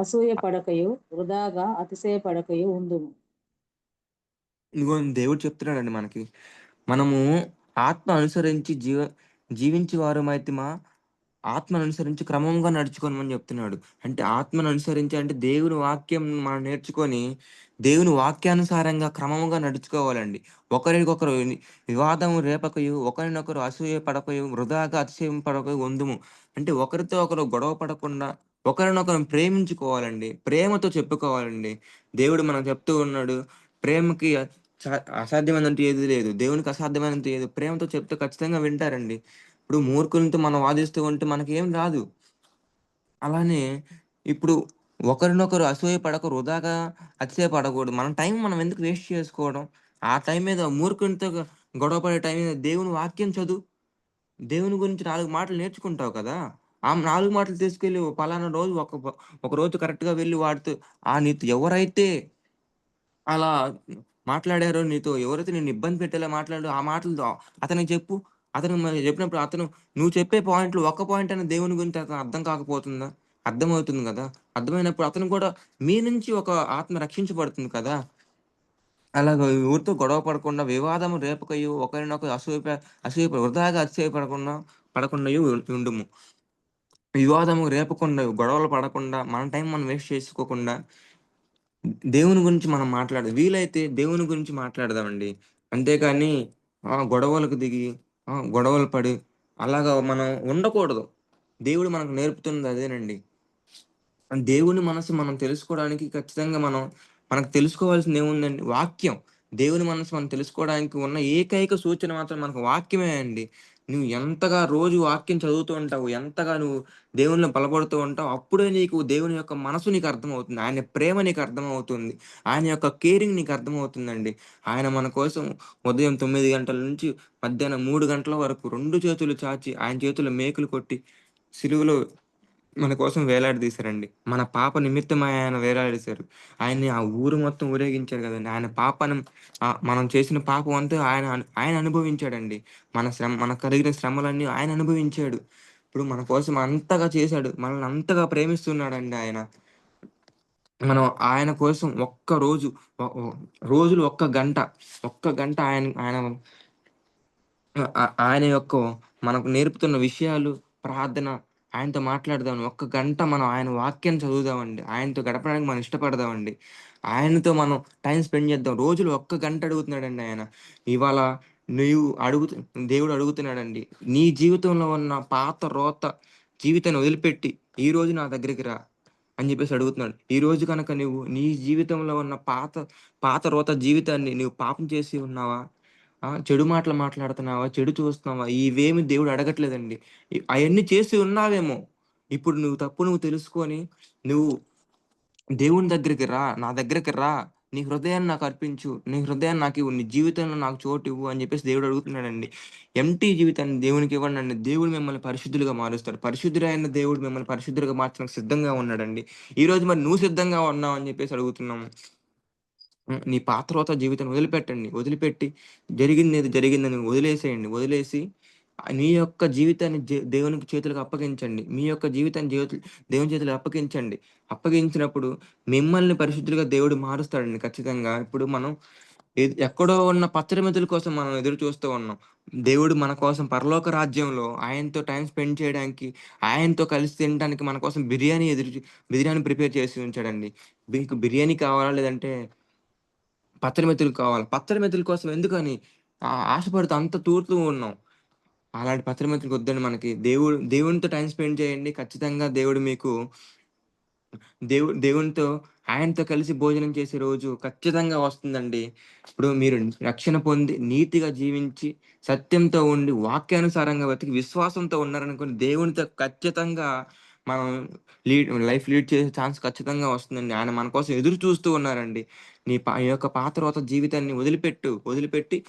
Speaker 3: అసూయ పడకయు, వృధాగా అతిశయపడకయు ఉందుము.
Speaker 2: ఇదిగోండి దేవుడు చెప్తున్నాడండి మనకి. మనము ఆత్మ అనుసరించి జీవించు వారమైతిమా ఆత్మను అనుసరించి క్రమంగా నడుచుకోమని చెప్తున్నాడు. అంటే ఆత్మను అనుసరించి అంటే దేవుని వాక్యం మనం నేర్చుకొని, దేవుని వాక్యానుసారంగా క్రమముగా నడుచుకోవాలండి. ఒకరికొకరు వివాదము రేపకయు, ఒకరినొకరు అసూయ పడకయు, వృధాగా అతిశయం పడకయు ఉందుము. అంటే ఒకరితో ఒకరు గొడవ పడకుండా, ఒకరినొకరు ప్రేమించుకోవాలండి. ప్రేమతో చెప్పుకోవాలండి. దేవుడు మనకు చెప్తూ ఉన్నాడు. ప్రేమకి అసాధ్యమైనంటూ ఏది లేదు. దేవునికి అసాధ్యమైనంత ఏది ప్రేమతో చెప్తే ఖచ్చితంగా వింటారండి. ఇప్పుడు మూర్ఖులతో మనం వాదిస్తూ ఉంటే మనకేం రాదు. అలానే ఇప్పుడు ఒకరినొకరు అసూయ పడక వృధాగా అతిశయపడకూడదు. మన టైం మనం ఎందుకు వేస్ట్ చేసుకోవడం? ఆ టైం మీద మూర్ఖునితో గొడవ పడే టైం మీద దేవుని వాక్యం చదువు. దేవుని గురించి 4 మాటలు నేర్చుకుంటావు కదా! ఆ 4 మాటలు తీసుకెళ్ళి పలానా రోజు ఒక రోజు కరెక్ట్‌గా వెళ్లి వాడితో నీతో ఎవరైతే అలా మాట్లాడారో నీతో ఎవరైతే నిన్ను ఇబ్బంది పెట్టేలా మాట్లాడారో ఆ మాటలతో అతనికి చెప్పు. అతనికి మరి చెప్పినప్పుడు నువ్వు చెప్పే పాయింట్‌లో ఒక్క పాయింట్ అయినా దేవుని గురించి అతనికి అర్థం కాకపోతుందా? అర్థమవుతుంది గదా! అర్థమైనప్పుడు అతను కూడా మీ నుంచి ఒక ఆత్మ రక్షించబడుతుంది కదా! అలాగా ఎవరితో గొడవ పడకుండా వివాదము రేపకయు ఒకరినొకరు వృధాగా పడకుండాయు ఉండుము. వివాదము రేపకుండా, గొడవలు పడకుండా, మన టైం మనం వేస్ట్ చేసుకోకుండా దేవుని గురించి మనం వీలైతే దేవుని గురించి మాట్లాడదామండి. అంతేకాని గొడవలకు దిగి, గొడవలు పడి అలాగా మనం ఉండకూడదు. దేవుడు మనకు నేర్పుతున్నది అదేనండి. దేవుని మనసు మనం తెలుసుకోవడానికి ఖచ్చితంగా మనకు తెలుసుకోవాల్సిందేముందండి? వాక్యం. దేవుని మనసు మనం తెలుసుకోవడానికి ఉన్న ఏకైక సూచన మాత్రం మనకు వాక్యమే అండి. నువ్వు ఎంతగా రోజు వాక్యం చదువుతూ ఉంటావు, ఎంతగా నువ్వు దేవునిలో బలపడుతూ ఉంటావో, అప్పుడే నీకు దేవుని యొక్క మనసు నీకు అర్థమవుతుంది. ఆయన ప్రేమ నీకు అర్థమవుతుంది. ఆయన యొక్క కేరింగ్ నీకు అర్థమవుతుందండి. ఆయన మన కోసం ఉదయం 9 గంటల నుంచి మధ్యాహ్నం 3 గంటల వరకు 2 చేతులు చాచి, ఆయన చేతుల్లో మేకులు కొట్టి, సిలువలో మన కోసం వేలాడదీశారండి. మన పాప నిమిత్తం ఆయన వేలాడదీశారు. ఆయన్ని ఆ ఊరు మొత్తం ఊరేగించారు గదండీ! ఆయన పాపను మనం చేసిన పాపం అంతా ఆయన అనుభవించాడండి. మనకు కలిగిన శ్రమలన్నీ ఆయన అనుభవించాడు. ఇప్పుడు మన కోసం అంతగా చేశాడు. మనల్ని అంతగా ప్రేమిస్తున్నాడండి ఆయన. మనం ఆయన కోసం ఒక్క రోజు ఒ ఒ రోజులో ఒక్క గంట ఆయన ఆయన యొక్క మనకు నేర్పుతున్న విషయాలు, ప్రార్థన, ఆయనతో మాట్లాడదాం. ఒక్క గంట మనం ఆయన వాక్యాన్ని చదువుదామండి. ఆయనతో గడపడానికి మనం ఇష్టపడదామండి. ఆయనతో మనం టైమ్ స్పెండ్ చేద్దాం. రోజులో ఒక్క గంట అడుగుతున్నాడండి ఆయన. ఇవాళ నీవు అడుగుతు దేవుడు అడుగుతున్నాడండి. నీ జీవితంలో ఉన్న పాత రోత జీవితాన్ని వదిలిపెట్టి, ఈరోజు నా దగ్గరికి రా అని జెప్పేసి అడుగుతున్నాడు. ఈరోజు కనుక నువ్వు నీ జీవితంలో ఉన్న పాత రోత జీవితాన్ని నువ్వు పాపం చేసి ఉన్నావా? చెడు మాటలు మాట్లాడుతున్నావా? చెడు చూస్తున్నావా? ఇవేమి దేవుడు అడగట్లేదండి. అయన్నీ చేసి ఉన్నావేమో! ఇప్పుడు నువ్వు తెలుసుకొని, నువ్వు దేవుని దగ్గరికి రా. నా దగ్గరికి రా. నీ హృదయాన్ని నాకు అర్పించు. నీ హృదయాన్ని నాకివ్వు. నీ జీవితంలో నాకు చోటివ్వు అని జెప్పేసి దేవుడు అడుగుతున్నాడండి. ఎంప్టీ జీవితాన్ని దేవునికి ఇవ్వండండి. దేవుడు మిమ్మల్ని పరిశుద్ధులుగా మారుస్తాడు. పరిశుద్ధుడైన దేవుడు మిమ్మల్ని పరిశుద్ధులుగా మార్చడానికి సిద్ధంగా ఉన్నాడండి. ఈరోజు మరి నువ్వు సిద్ధంగా ఉన్నావా అని జెప్పేసి అడుగుతున్నాము. నీ పాత రోత జీవితాన్ని వదిలిపెట్టండి. వదిలిపెట్టి జరిగిందేదో జరిగిందని వదిలేసేయండి. వదిలేసి నీ యొక్క జీవితాన్ని దేవునికి చేతులకు అప్పగించండి. మీ యొక్క జీవితాన్ని దేవుని చేతులకు అప్పగించండి. అప్పగించినప్పుడు మిమ్మల్ని పరిశుద్ధులుగా దేవుడు మారుస్తాడండి ఖచ్చితంగా. ఇప్పుడు మనం ఎక్కడో ఉన్న పచ్చడి మెతుల కోసం మనం ఎదురు చూస్తూ ఉన్నాం. దేవుడు మన కోసం పరలోక రాజ్యంలో ఆయనతో టైమ్ స్పెండ్ చేయడానికి, ఆయనతో కలిసి తినడానికి మన కోసం బిర్యానీ ప్రిపేర్ చేసి ఉంచాడండి. మీకు బిర్యానీ కావాలా? లేదంటే పచ్చడి మెతుకులు కావాలి. పచ్చడి మెతుకుల కోసం ఎందుకని ఆశపడుతూ అంత తూరుతూ ఉన్నాం. అలాంటి పచ్చడి మెతుకులు వద్దండి మనకి. దేవునితో టైమ్ స్పెండ్ చేయండి. ఖచ్చితంగా దేవుడు మీకు దేవునితో ఆయనతో కలిసి భోజనం చేసే రోజు ఖచ్చితంగా వస్తుందండి. ఇప్పుడు మీరు రక్షణ పొంది, నీతిగా జీవించి, సత్యంతో ఉండి, వాక్యానుసారంగా బతికి, విశ్వాసంతో ఉన్నారనుకోండి, దేవునితో ఖచ్చితంగా మనం లైఫ్ లీడ్ చేసే ఛాన్స్ ఖచ్చితంగా వస్తుందండి. ఆయన మన కోసం ఎదురు చూస్తూ ఉన్నారండి. ఈ యొక్క పాత రోత జీవితాన్ని వదిలిపెట్టి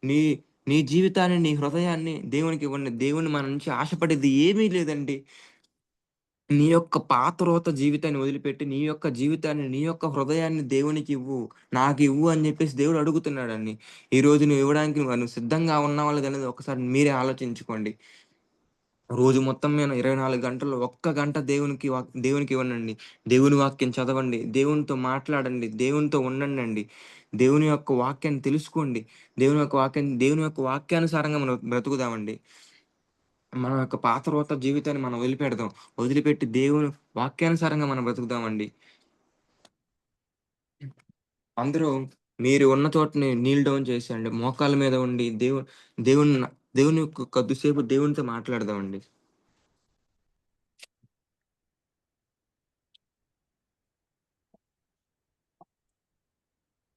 Speaker 2: నీ నీ జీవితాన్ని, నీ హృదయాన్ని దేవునికి ఇవ్వండి. దేవుడు మన నుంచి ఆశపడేది ఏమీ లేదండి. నీ యొక్క పాత రోత జీవితాన్ని వదిలిపెట్టి, నీ యొక్క జీవితాన్ని, నీ యొక్క హృదయాన్ని దేవునికివ్వు. నాకివ్వు అని జెప్పేసి దేవుడు అడుగుతున్నాడండి. ఈరోజు నువ్వు ఇవ్వడానికి నువ్వు సిద్ధంగా ఉన్నావా లేదనేది ఒకసారి మీరే ఆలోచించుకోండి. రోజు మొత్తం మీద 24 గంటల్లో ఒక్క గంట దేవునికివ్వండండి. దేవుని వాక్యం చదవండి. దేవునితో మాట్లాడండి. దేవునితో ఉండండండి. దేవుని యొక్క వాక్యాన్ని తెలుసుకోండి. దేవుని యొక్క వాక్యానుసారంగా మనం బ్రతుకుదామండి. మన యొక్క పాత రోత జీవితాన్ని మనం వదిలిపెడదాం. వదిలిపెట్టి దేవుని వాక్యానుసారంగా మనం బ్రతుకుదామండి. అందరూ మీరు ఉన్న చోటనే నీల్ డౌన్ చేసేయండి. మోకాళ్ళ మీద ఉండి దేవుని దేవుని యొక్క కొద్దిసేపు దేవునితో మాట్లాడదామండి.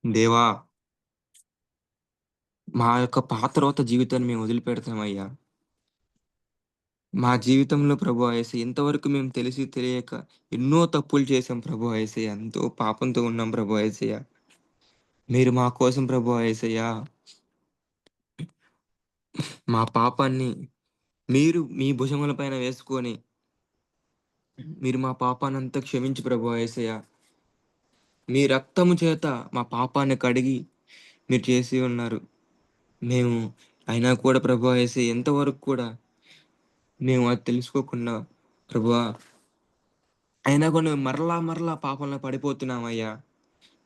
Speaker 2: దేవా! మా యొక్క పాత రోత జీవితాన్ని మేము వదిలిపెడతామయ్యా. మా జీవితంలో ప్రభువా యేసయ్య ఇంతవరకు మేము తెలిసి తెలియక ఎన్నో తప్పులు చేశాం ప్రభువా యేసయ్య. ఎంతో పాపంతో ఉన్నాం ప్రభువా యేసయ్య. మీరు మా కోసం ప్రభువా యేసయ్య మా పాపాన్ని మీరు మీ భుజముల పైన వేసుకొని, మీరు మా పాపాన్నంతా క్షమించి ప్రభువా యేసయ్య. మీ రక్తము చేత మా పాపాన్ని కడిగి మీరు చేసి ఉన్నారు. మేము అయినా కూడా ప్రభువా యేసయ్య ఎంతవరకు కూడా మేము అది తెలుసుకోకుండా ప్రభువా అయినా కూడా మేము మరలా పాపంలో పడిపోతున్నామయ్యా.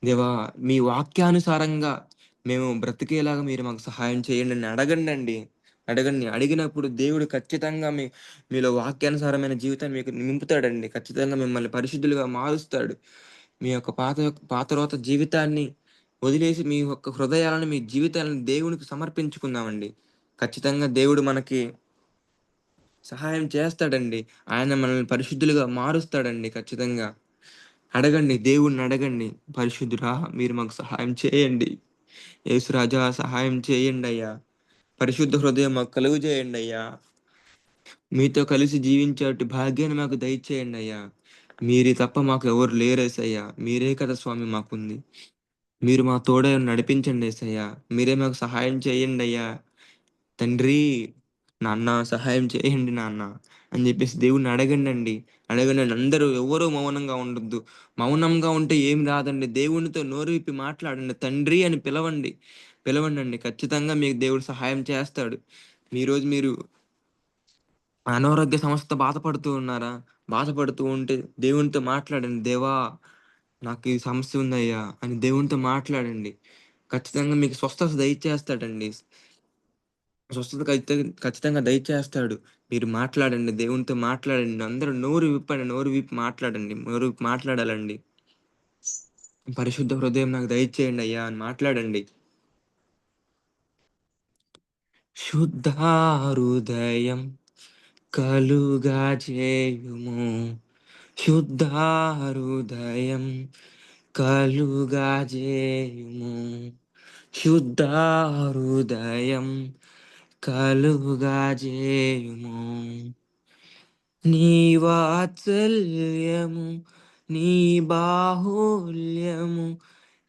Speaker 2: దేవా! మీ వాక్యానుసారంగా మేము బ్రతికేలాగా మీరు మాకు సహాయం చేయండని అడగండండి. అడగండి. అడిగినప్పుడు దేవుడు ఖచ్చితంగా మీలో వాక్యానుసారమైన జీవితాన్ని మీకు నింపుతాడండి. ఖచ్చితంగా మిమ్మల్ని పరిశుద్ధులుగా మారుస్తాడు. మీ యొక్క పాత రోత జీవితాన్ని వదిలేసి మీ యొక్క హృదయాలను, మీ జీవితాలను దేవునికి సమర్పించుకుందామండి. ఖచ్చితంగా దేవుడు మనకి సహాయం చేస్తాడండి. ఆయన మనల్ని పరిశుద్ధులుగా మారుస్తాడండి ఖచ్చితంగా. అడగండి. దేవుడిని అడగండి. పరిశుద్ధుడా! మీరు మాకు సహాయం చేయండి. యేసురాజా సహాయం చేయండయ్యా. పరిశుద్ధ హృదయం మాకు కలుగజేయండయ్యా. మీతో కలిసి జీవించేటి భాగ్యాన్ని మాకు దయచేయండయ్యా. మీరు తప్ప మాకు ఎవరు లేరేసయ్యా. మీరే కదా స్వామి మాకుంది. మీరు మా తోడై నడిపించండి యేసయ్యా. మీరే మాకు సహాయం చేయండయ్యా. తండ్రి నాన్న సహాయం చేయండి నాన్న అని చెప్పేసి దేవుడిని అడగండండి. అడగండి. అందరూ ఎవ్వరూ మౌనంగా ఉండొద్దు. మౌనంగా ఉంటే ఏం రాదండి. దేవునితో నోరు విప్పి మాట్లాడండి. తండ్రి అని పిలవండి. పిలవండండి. ఖచ్చితంగా మీకు దేవుడు సహాయం చేస్తాడు. ఈరోజు మీరు అనారోగ్య సమస్యతో బాధపడుతూ ఉన్నారా? బాధపడుతూ ఉంటే దేవునితో మాట్లాడండి. దేవా! నాకు ఈ సమస్య ఉందయ్యా అని దేవునితో మాట్లాడండి. ఖచ్చితంగా మీకు స్వస్థత దయచేస్తాడండి. స్వస్థత ఖచ్చితంగా దయచేస్తాడు. మీరు మాట్లాడండి. దేవునితో మాట్లాడండి. అందరూ నోరు విప్పండి. నోరు విప్పి మాట్లాడండి. నోరు విప్పి మాట్లాడాలండి. పరిశుద్ధ హృదయం నాకు దయచేయండి అయ్యా అని మాట్లాడండి. శుద్ధ హృదయం కలుగజేయుము. శుద్ధ హృదయం కలుగజేయుము. శుద్ధ హృదయం కలుగజేయుము. నీ వాత్సల్యము, నీ బాహుల్యము,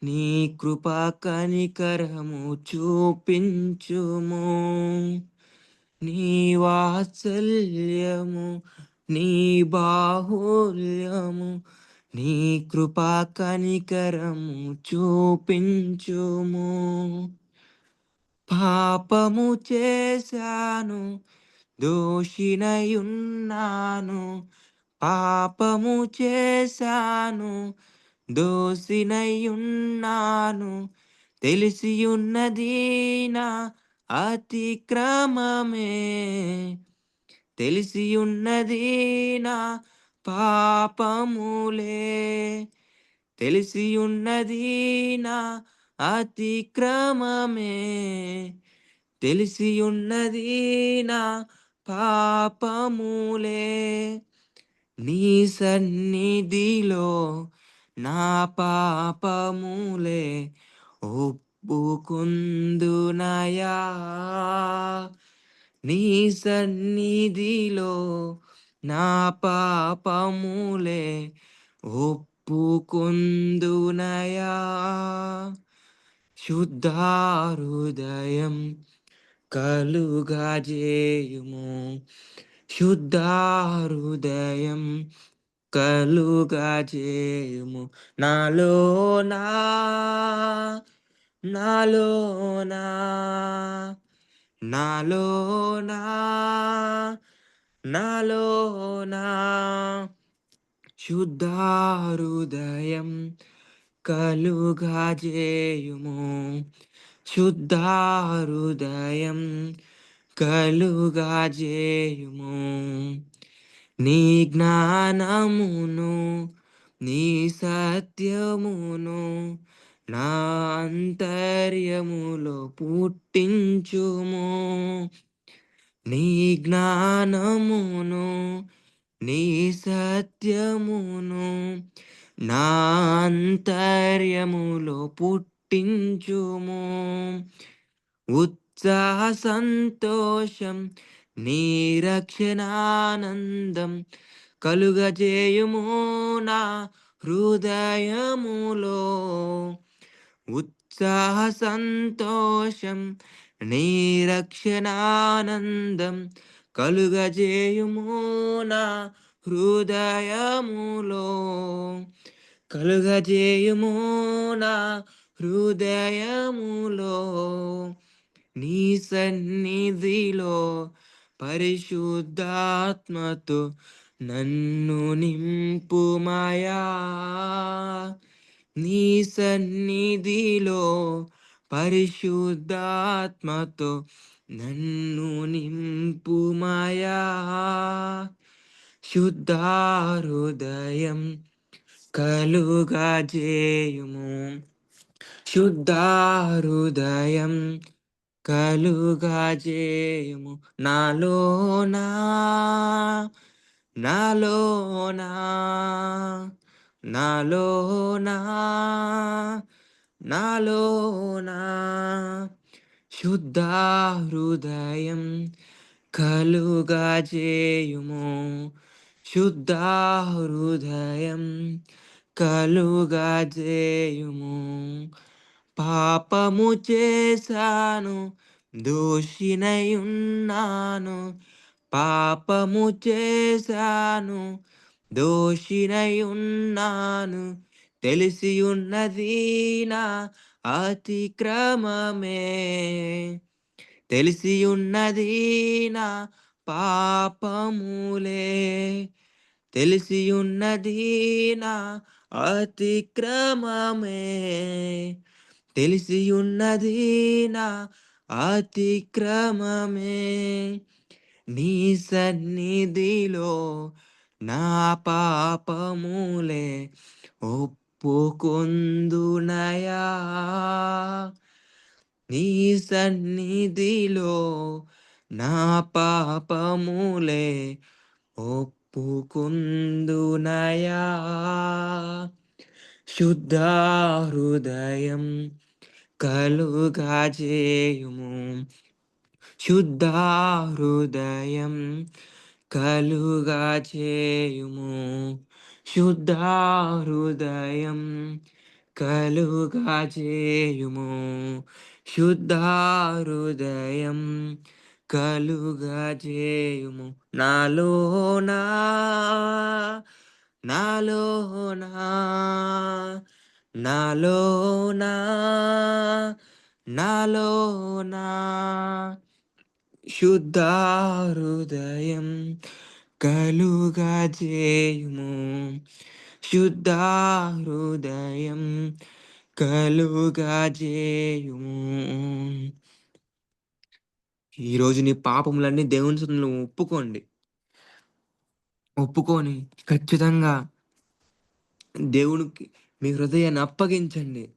Speaker 2: నీ కృపా కనికరము చూపించుము. నీ వాత్సల్యము, నీ బాహుల్యము, నీ కృపా కనికరము చూపించుము. పాపము చేశాను, దోషినయున్నాను. పాపము చేశాను, దోషినయున్నాను. తెలిసియున్నది నా అతిక్రమమే. తెలిసియున్నది నా పాపములే. తెలిసియున్నది నా అతిక్రమమే. తెలిసియున్నది నా పాపములే. నీ సన్నిధిలో నా పాపములే ఒప్పుకుందునయా. నీ సన్నిధిలో నా పాపములే ఒప్పుకొందునయా. శుద్ధ హృదయం కలుగజేయుము. శుద్ధ హృదయం కలుగజేయుము. నాలోనా నాలోనా నాలోనా నాలోనా శుద్ధ హృదయం కలుగజేయుము. శుద్ధ హృదయం కలుగజేయుము. నీ జ్ఞానమును నీ సత్యమును నా అంతర్యములో పుట్టించుము. నీ జ్ఞానమును నీ సత్యమును నా అంతర్యములో పుట్టించుము. ఉత్సాహ సంతోషం నిరక్షణానందం కలుగజేయుము నా హృదయములో. ఉత్సాహ సంతోషం నిరక్షణానందం కలుగజేయుము నా హృదయములో. కలుగజేయుము నా హృదయములో. నీ సన్నిధిలో పరిశుద్ధాత్మతో నన్ను నింపుమయా. నీ సన్నిధిలో పరిశుద్ధాత్మతో నన్ను నింపుమయా. శుద్ధ హృదయం కలుగజేయుము. శుద్ధ హృదయం కలుగజేయుము. నాలోనా నాలోనా నాలోనా నాలోనా శుద్ధ హృదయం కలుగజేయుము. శుద్ధ హృదయం కలుగజేయుము. పాపము చేశాను దోషినై ఉన్నాను. పాపము చేశాను దోషినై ఉన్నాను. తెలిసి ఉన్నది నా అతిక్రమమే. తెలిసి ఉన్నది నా పాపములే. తెలిసి ఉన్నది నా అతిక్రమమే. తెలిసి ఉన్నది నా అతిక్రమమే. నీ సన్నిధిలో నా పాపములే ఒప్పుకొందునయా. నీ సన్నిధిలో నా పాపములే ఒప్పుకొందునయా. శుద్ధ హృదయం కలుగజేయుము. శుద్ధ హృదయం కలుగజేయుము. శుద్ధ హృదయం కలుగజేయుము. శుద్ధ హృదయం కలుగజేయుము. నాలోనా నాలోనా నాలోనా నాలోనా శుద్ధ హృదయం కలుగజేయుము. శుద్ధ హృదయం కలుగజేయుము. ఈరోజు నీ పాపములన్నీ దేవుని సన్నిధిలో ఒప్పుకోండి. ఒప్పుకొని ఖచ్చితంగా దేవునికి మీ హృదయాన్ని అప్పగించండి.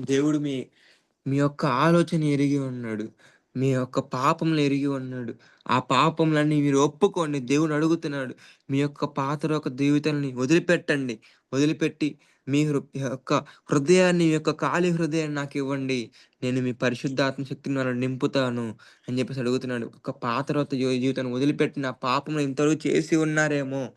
Speaker 2: దేవుడు మీ మీ యొక్క ఆలోచన ఎరిగి ఉన్నాడు. మీ యొక్క పాపములు ఎరిగి ఉన్నాడు. ఆ పాపములన్నీ మీరు ఒప్పుకోండి. దేవుడు అడుగుతున్నాడు. మీ యొక్క పాత యొక్క జీవితాన్ని వదిలిపెట్టండి. వదిలిపెట్టి మీ యొక్క హృదయాన్ని, మీ యొక్క ఖాళీ హృదయాన్ని నాకు ఇవ్వండి. నేను మీ పరిశుద్ధాత్మ శక్తిని వాళ్ళని నింపుతాను అని చెప్పేసి అడుగుతున్నాడు. ఒక పాత జీవితాన్ని వదిలిపెట్టి నా పాపములు ఇంతవరకు చేసి ఉన్నారేమో,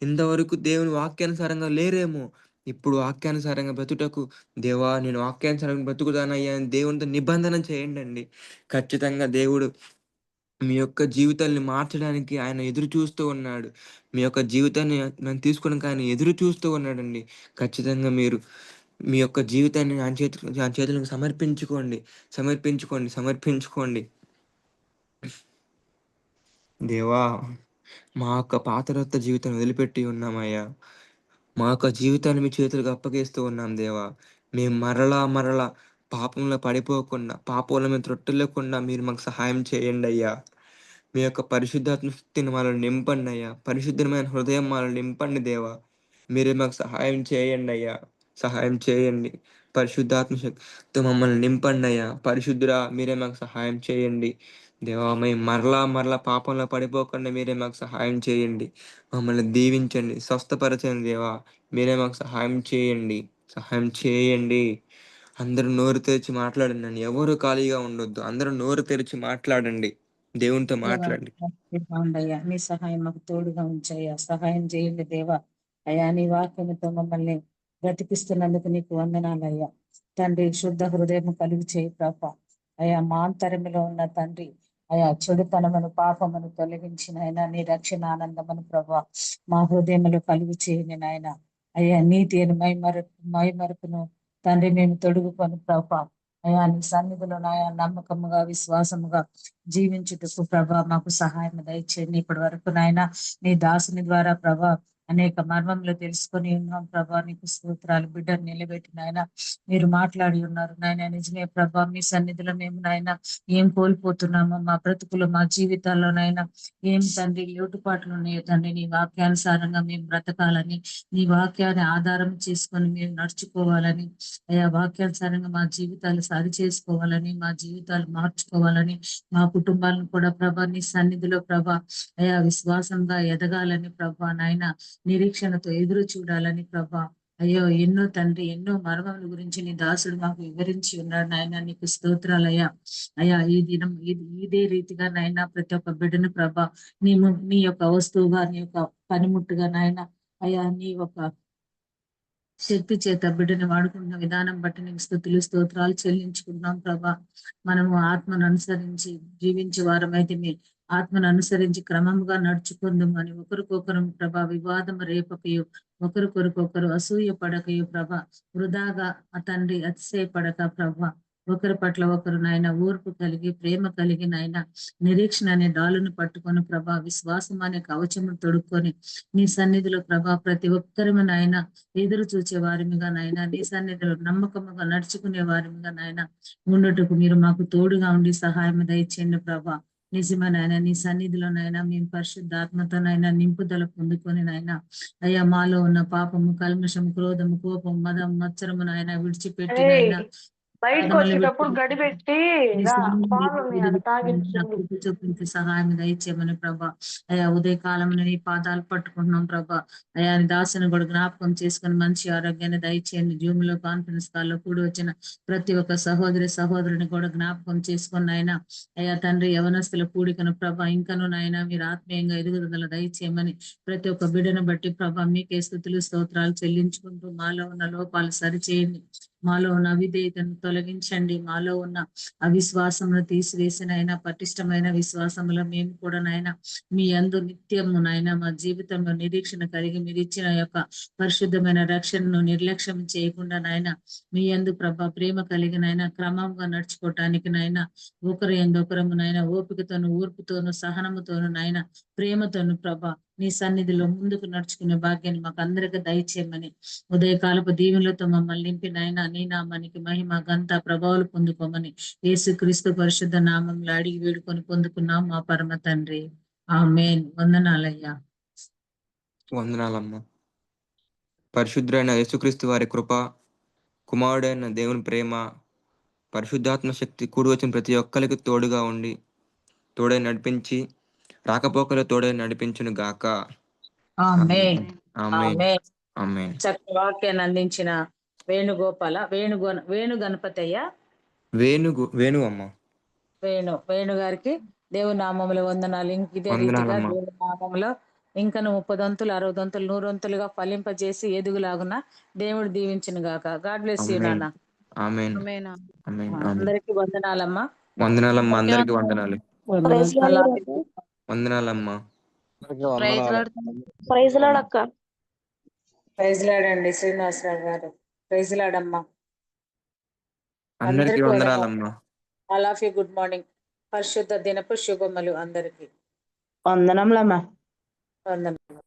Speaker 2: ఇంతవరకు దేవుని వాక్యానుసారంగా లేరేమో, ఇప్పుడు వాక్యానుసారంగా బ్రతుటకు దేవా నేను వాక్యానుసారంగా బ్రతుకుతానయ్యా అని దేవునితో నిబంధన చేయండి. ఖచ్చితంగా దేవుడు మీ యొక్క జీవితాన్ని మార్చడానికి ఆయన ఎదురు చూస్తూ ఉన్నాడు. మీ యొక్క జీవితాన్ని నన్ను తీసుకోవడానికి ఆయన ఎదురు చూస్తూ ఉన్నాడండి. ఖచ్చితంగా మీరు మీ యొక్క జీవితాన్ని ఆయన చేతులకు సమర్పించుకోండి. సమర్పించుకోండి. సమర్పించుకోండి. దేవా మా యొక్క పాతరొత్త జీవితాన్ని వదిలిపెట్టి ఉన్నామయ్యా. మా యొక్క జీవితాన్ని మీ చేతులకు అప్పగిస్తూ ఉన్నాం దేవా. మేము మరలా పాపంలో పడిపోకుండా, పాపంలో మేము త్రొట్టెల్లకుండా మీరు మాకు సహాయం చేయండి అయ్యా. మీ యొక్క పరిశుద్ధాత్మ శక్తిని మాలో నింపండి అయ్యా. పరిశుద్ధమైన హృదయం మాలో నింపండి దేవా. మీరే మాకు సహాయం చేయండి అయ్యా. సహాయం చేయండి. పరిశుద్ధాత్మ శక్తితో మమ్మల్ని నింపండి అయ్యా. పరిశుద్ధుడా మీరే మాకు సహాయం చేయండి. దేవా మేము మరలా మరలా పాపంలో పడిపోకుండా మీరే మాకు సహాయం చేయండి. మమ్మల్ని దీవించండి, స్వస్థపరచండి దేవా. మీరే మాకు సహాయం చేయండి. సహాయం చేయండి. అందరూ నోరు తెరిచి మాట్లాడండి. నన్ను ఎవరు ఖాళీగా ఉండొద్దు. అందరూ నోరు తెరిచి మాట్లాడండి. దేవునితో
Speaker 3: దేవా,
Speaker 2: మాట్లాడండి.
Speaker 3: ఉండయ్యా నీ సహాయం మాకు తోడుగా ఉంచయ్యా. సహాయం చేయండి దేవా. అయ్యా నీ వాక్యంతో మమ్మల్ని బ్రతికిస్తున్నందుకు నీకు వందనాలయ్యా. తండ్రి శుద్ధ హృదయం కలుగు చేయి ప్రభా. అయ్యా మా అంతరంలో ఉన్న తండ్రి అయ్యా చెడుతనమును పాపమును తొలగించిన ఆయన నీ రక్షణ ఆనందమును ప్రభా మా హృదయంలో కలుగు చేయని నాయన. అయ్యా నీతి అని మైమరుపును తండ్రి మేము తొడుగుకొని ప్రభా. అయ్యా నీ సన్నిధిలో నాయా నమ్మకముగా విశ్వాసముగా జీవించుటకు ప్రభా మాకు సహాయం దయచేయండి. ఇప్పటి వరకు నాయన నీ దాసుని ద్వారా ప్రభా అనేక మర్మంలో తెలుసుకొని ఉన్నాం ప్రభా. నీకు స్తోత్రాలు. బిడ్డను నిలబెట్టి నాయన మీరు మాట్లాడి ఉన్నారు నాయన. నిజమే ప్రభా, మీ సన్నిధిలో మేము నాయన ఏం కోల్పోతున్నామో మా బ్రతుకులు మా జీవితాల్లోనైనా ఏం తండ్రి లోటుపాట్లు ఉన్నాయో తండ్రి నీ వాక్యానుసారంగా మేము బ్రతకాలని, నీ వాక్యాన్ని ఆధారం చేసుకొని మేము నడుచుకోవాలని, అయా వాక్యానుసారంగా మా జీవితాలు సరి చేసుకోవాలని, మా జీవితాలు మార్చుకోవాలని, మా కుటుంబాలను కూడా ప్రభా నీ సన్నిధిలో ప్రభా అయా విశ్వాసంగా ఎదగాలని ప్రభా నాయన, నిరీక్షణతో ఎదురు చూడాలని ప్రభా. అయ్యో ఎన్నో తండ్రి ఎన్నో మర్మముల గురించి నీ దాసుడు మాకు వివరించి ఉన్నాడు నాయన. నీకు స్తోత్రాలయ్యా. అయ్యా ఈ దినం ఇదే రీతిగా నాయన ప్రతి ఒక్క బిడ్డను ప్రభా నీ యొక్క వస్తువుగా, నీ యొక్క పనిముట్టుగా నాయన అయ్యా నీ యొక్క శక్తి చేత బిడ్డని వాడుకున్న విధానం బట్టి నీకు స్తుతులు స్తోత్రాలు చెల్లించుకుంటున్నాం ప్రభా. మనము ఆత్మను అనుసరించి జీవించే వారమైతే మీ ఆత్మను అనుసరించి క్రమంగా నడుచుకుందాం అని ఒకరికొకరు ప్రభా వివాదం రేపకయు, ఒకరికొరకొకరు అసూయ పడకయు ప్రభా, వృధాగా తండ్రి అతిశయపడక ప్రభా, ఒకరి పట్ల ఒకరు నాయన ఓర్పు కలిగి ప్రేమ కలిగి నాయన నిరీక్షణ అనే డాలును పట్టుకొని ప్రభా విశ్వాసం అనే కవచము తొడుక్కొని నీ సన్నిధిలో ప్రభా ప్రతి ఒక్కరిని నాయన ఎదురు చూచే వారిమిగా నాయన, నీ సన్నిధిలో నమ్మకముగా నడుచుకునే వారిమిగా నాయన ఉండుటకు మీరు మాకు తోడుగా ఉండి సహాయం దయచేయండి ప్రభా. నిజమే నాయన నీ సన్నిధిలో నాయన మేము పరిశుద్ధాత్మతో నాయన నింపుదల పొందుకొని నాయన అయ్యా మాలో ఉన్న పాపము కల్మషం క్రోధము కోపం మదం మత్సరము నాయన విడిచిపెట్టి నాయన
Speaker 4: బయటకు వచ్చేటప్పుడు గడి పెట్టి
Speaker 3: చూపించి సహాయం దయచేయమని ప్రభా. అయా ఉదయ కాలం నీ పాదాలు పట్టుకుంటున్నాం ప్రభా. అయా దాసుని కూడా జ్ఞాపకం చేసుకుని మంచి ఆరోగ్యాన్ని దయచేయండి. జూమ్ లో కాన్ఫరెన్స్ కాల్లో కూడి వచ్చిన ప్రతి ఒక్క సహోదరుని కూడా జ్ఞాపకం చేసుకుని ఆయన అయా తండ్రి యవనస్తుల కూడికను ప్రభా ఇంకను నాయన మీరు ఆత్మీయంగా ఎదుగుదల దయచేయమని ప్రతి ఒక్క బిడ్డను బట్టి ప్రభా మీకే స్తుతులు స్తోత్రాలు చెల్లించుకుంటూ మాలో ఉన్న లోపాలు సరిచేయండి, మాలో ఉన్న అవిధేయతను తొలగించండి, మాలో ఉన్న అవిశ్వాసమును తీసివేసిన అయినా పటిష్టమైన విశ్వాసములో మేము కూడా నాయన మీ యందు నిత్యము నాయన మా జీవితంలో నిరీక్షణ కలిగి మీరు ఇచ్చిన యొక్క పరిశుద్ధమైన రక్షణను నిర్లక్ష్యం చేయకుండా నాయన మీ యందు ప్రభా ప్రేమ కలిగిన ఆయన క్రమంగా నడుచుకోవటానికి నాయన ఒకరు ఒకరము నాయన ఓపికతోను ఓర్పుతోను సహనముతోను నాయన ప్రేమతోను ప్రభా నీ సన్నిధిలో ముందుకు నడుచుకునే భాగ్యాన్ని మాకు అందరికీ దయచేయమని ఉదయకాలపు దీవులతో మమ్మల్ని నింపి నాయన నీ నామానికి మహిమ గంత ప్రభావాలు పొందుకోమని యేసు క్రీస్తు పరిశుద్ధ నామంలో అడిగి వేడుకొని పొందుకున్నాం మా పరమ తండ్రి. ఆమేన్. వందనాలయ్యా.
Speaker 2: వందనాలమ్మ. పరిశుద్ధుడైన యేసుక్రీస్తు వారి కృప, కుమారుడైన దేవుని ప్రేమ, పరిశుద్ధాత్మ శక్తి కూడి వచ్చిన ప్రతి ఒక్కరికి తోడుగా ఉండి తోడై నడిపించి రాకపోకలు తోడై నడిపించును గాక.
Speaker 3: ఆమేన్.
Speaker 2: ఆమేన్.
Speaker 3: ఆమేన్.
Speaker 2: ఆమేన్.
Speaker 3: చక్కటి వాక్యాన్ని అందించిన వేణు గణపతయ్య
Speaker 2: వేణు అమ్మ.
Speaker 3: వేణు గారికి దేవుని నామములో వందనాలు. ఇదే రీతిగా
Speaker 2: వందనాలమ్మ.
Speaker 3: దేవుని నామములో ఇంకను 30 60 100 ఫలింపజేసి ఎదుగులాగున దేవుడు దీవించును గాక. గాడ్ బ్లెస్ యూ నాన్న.
Speaker 2: ఆమేన్. ఆమేన్.
Speaker 3: అందరికీ వందనాలమ్మా.
Speaker 2: వందనాలమ్మ. అందరికి వందనాలు. వందనాలమ్మ.
Speaker 3: ప్రైజ్ లాడండి శ్రీనివాసరావు గారు. ప్రైజ్ లాడమ్మా.
Speaker 2: అందరికి వందనాలమ్మ.
Speaker 3: All of you good morning. పరిశుద్ధ దినపు శుభములు అందరికి.
Speaker 4: వందనములమ్మా.
Speaker 3: వందనాలు.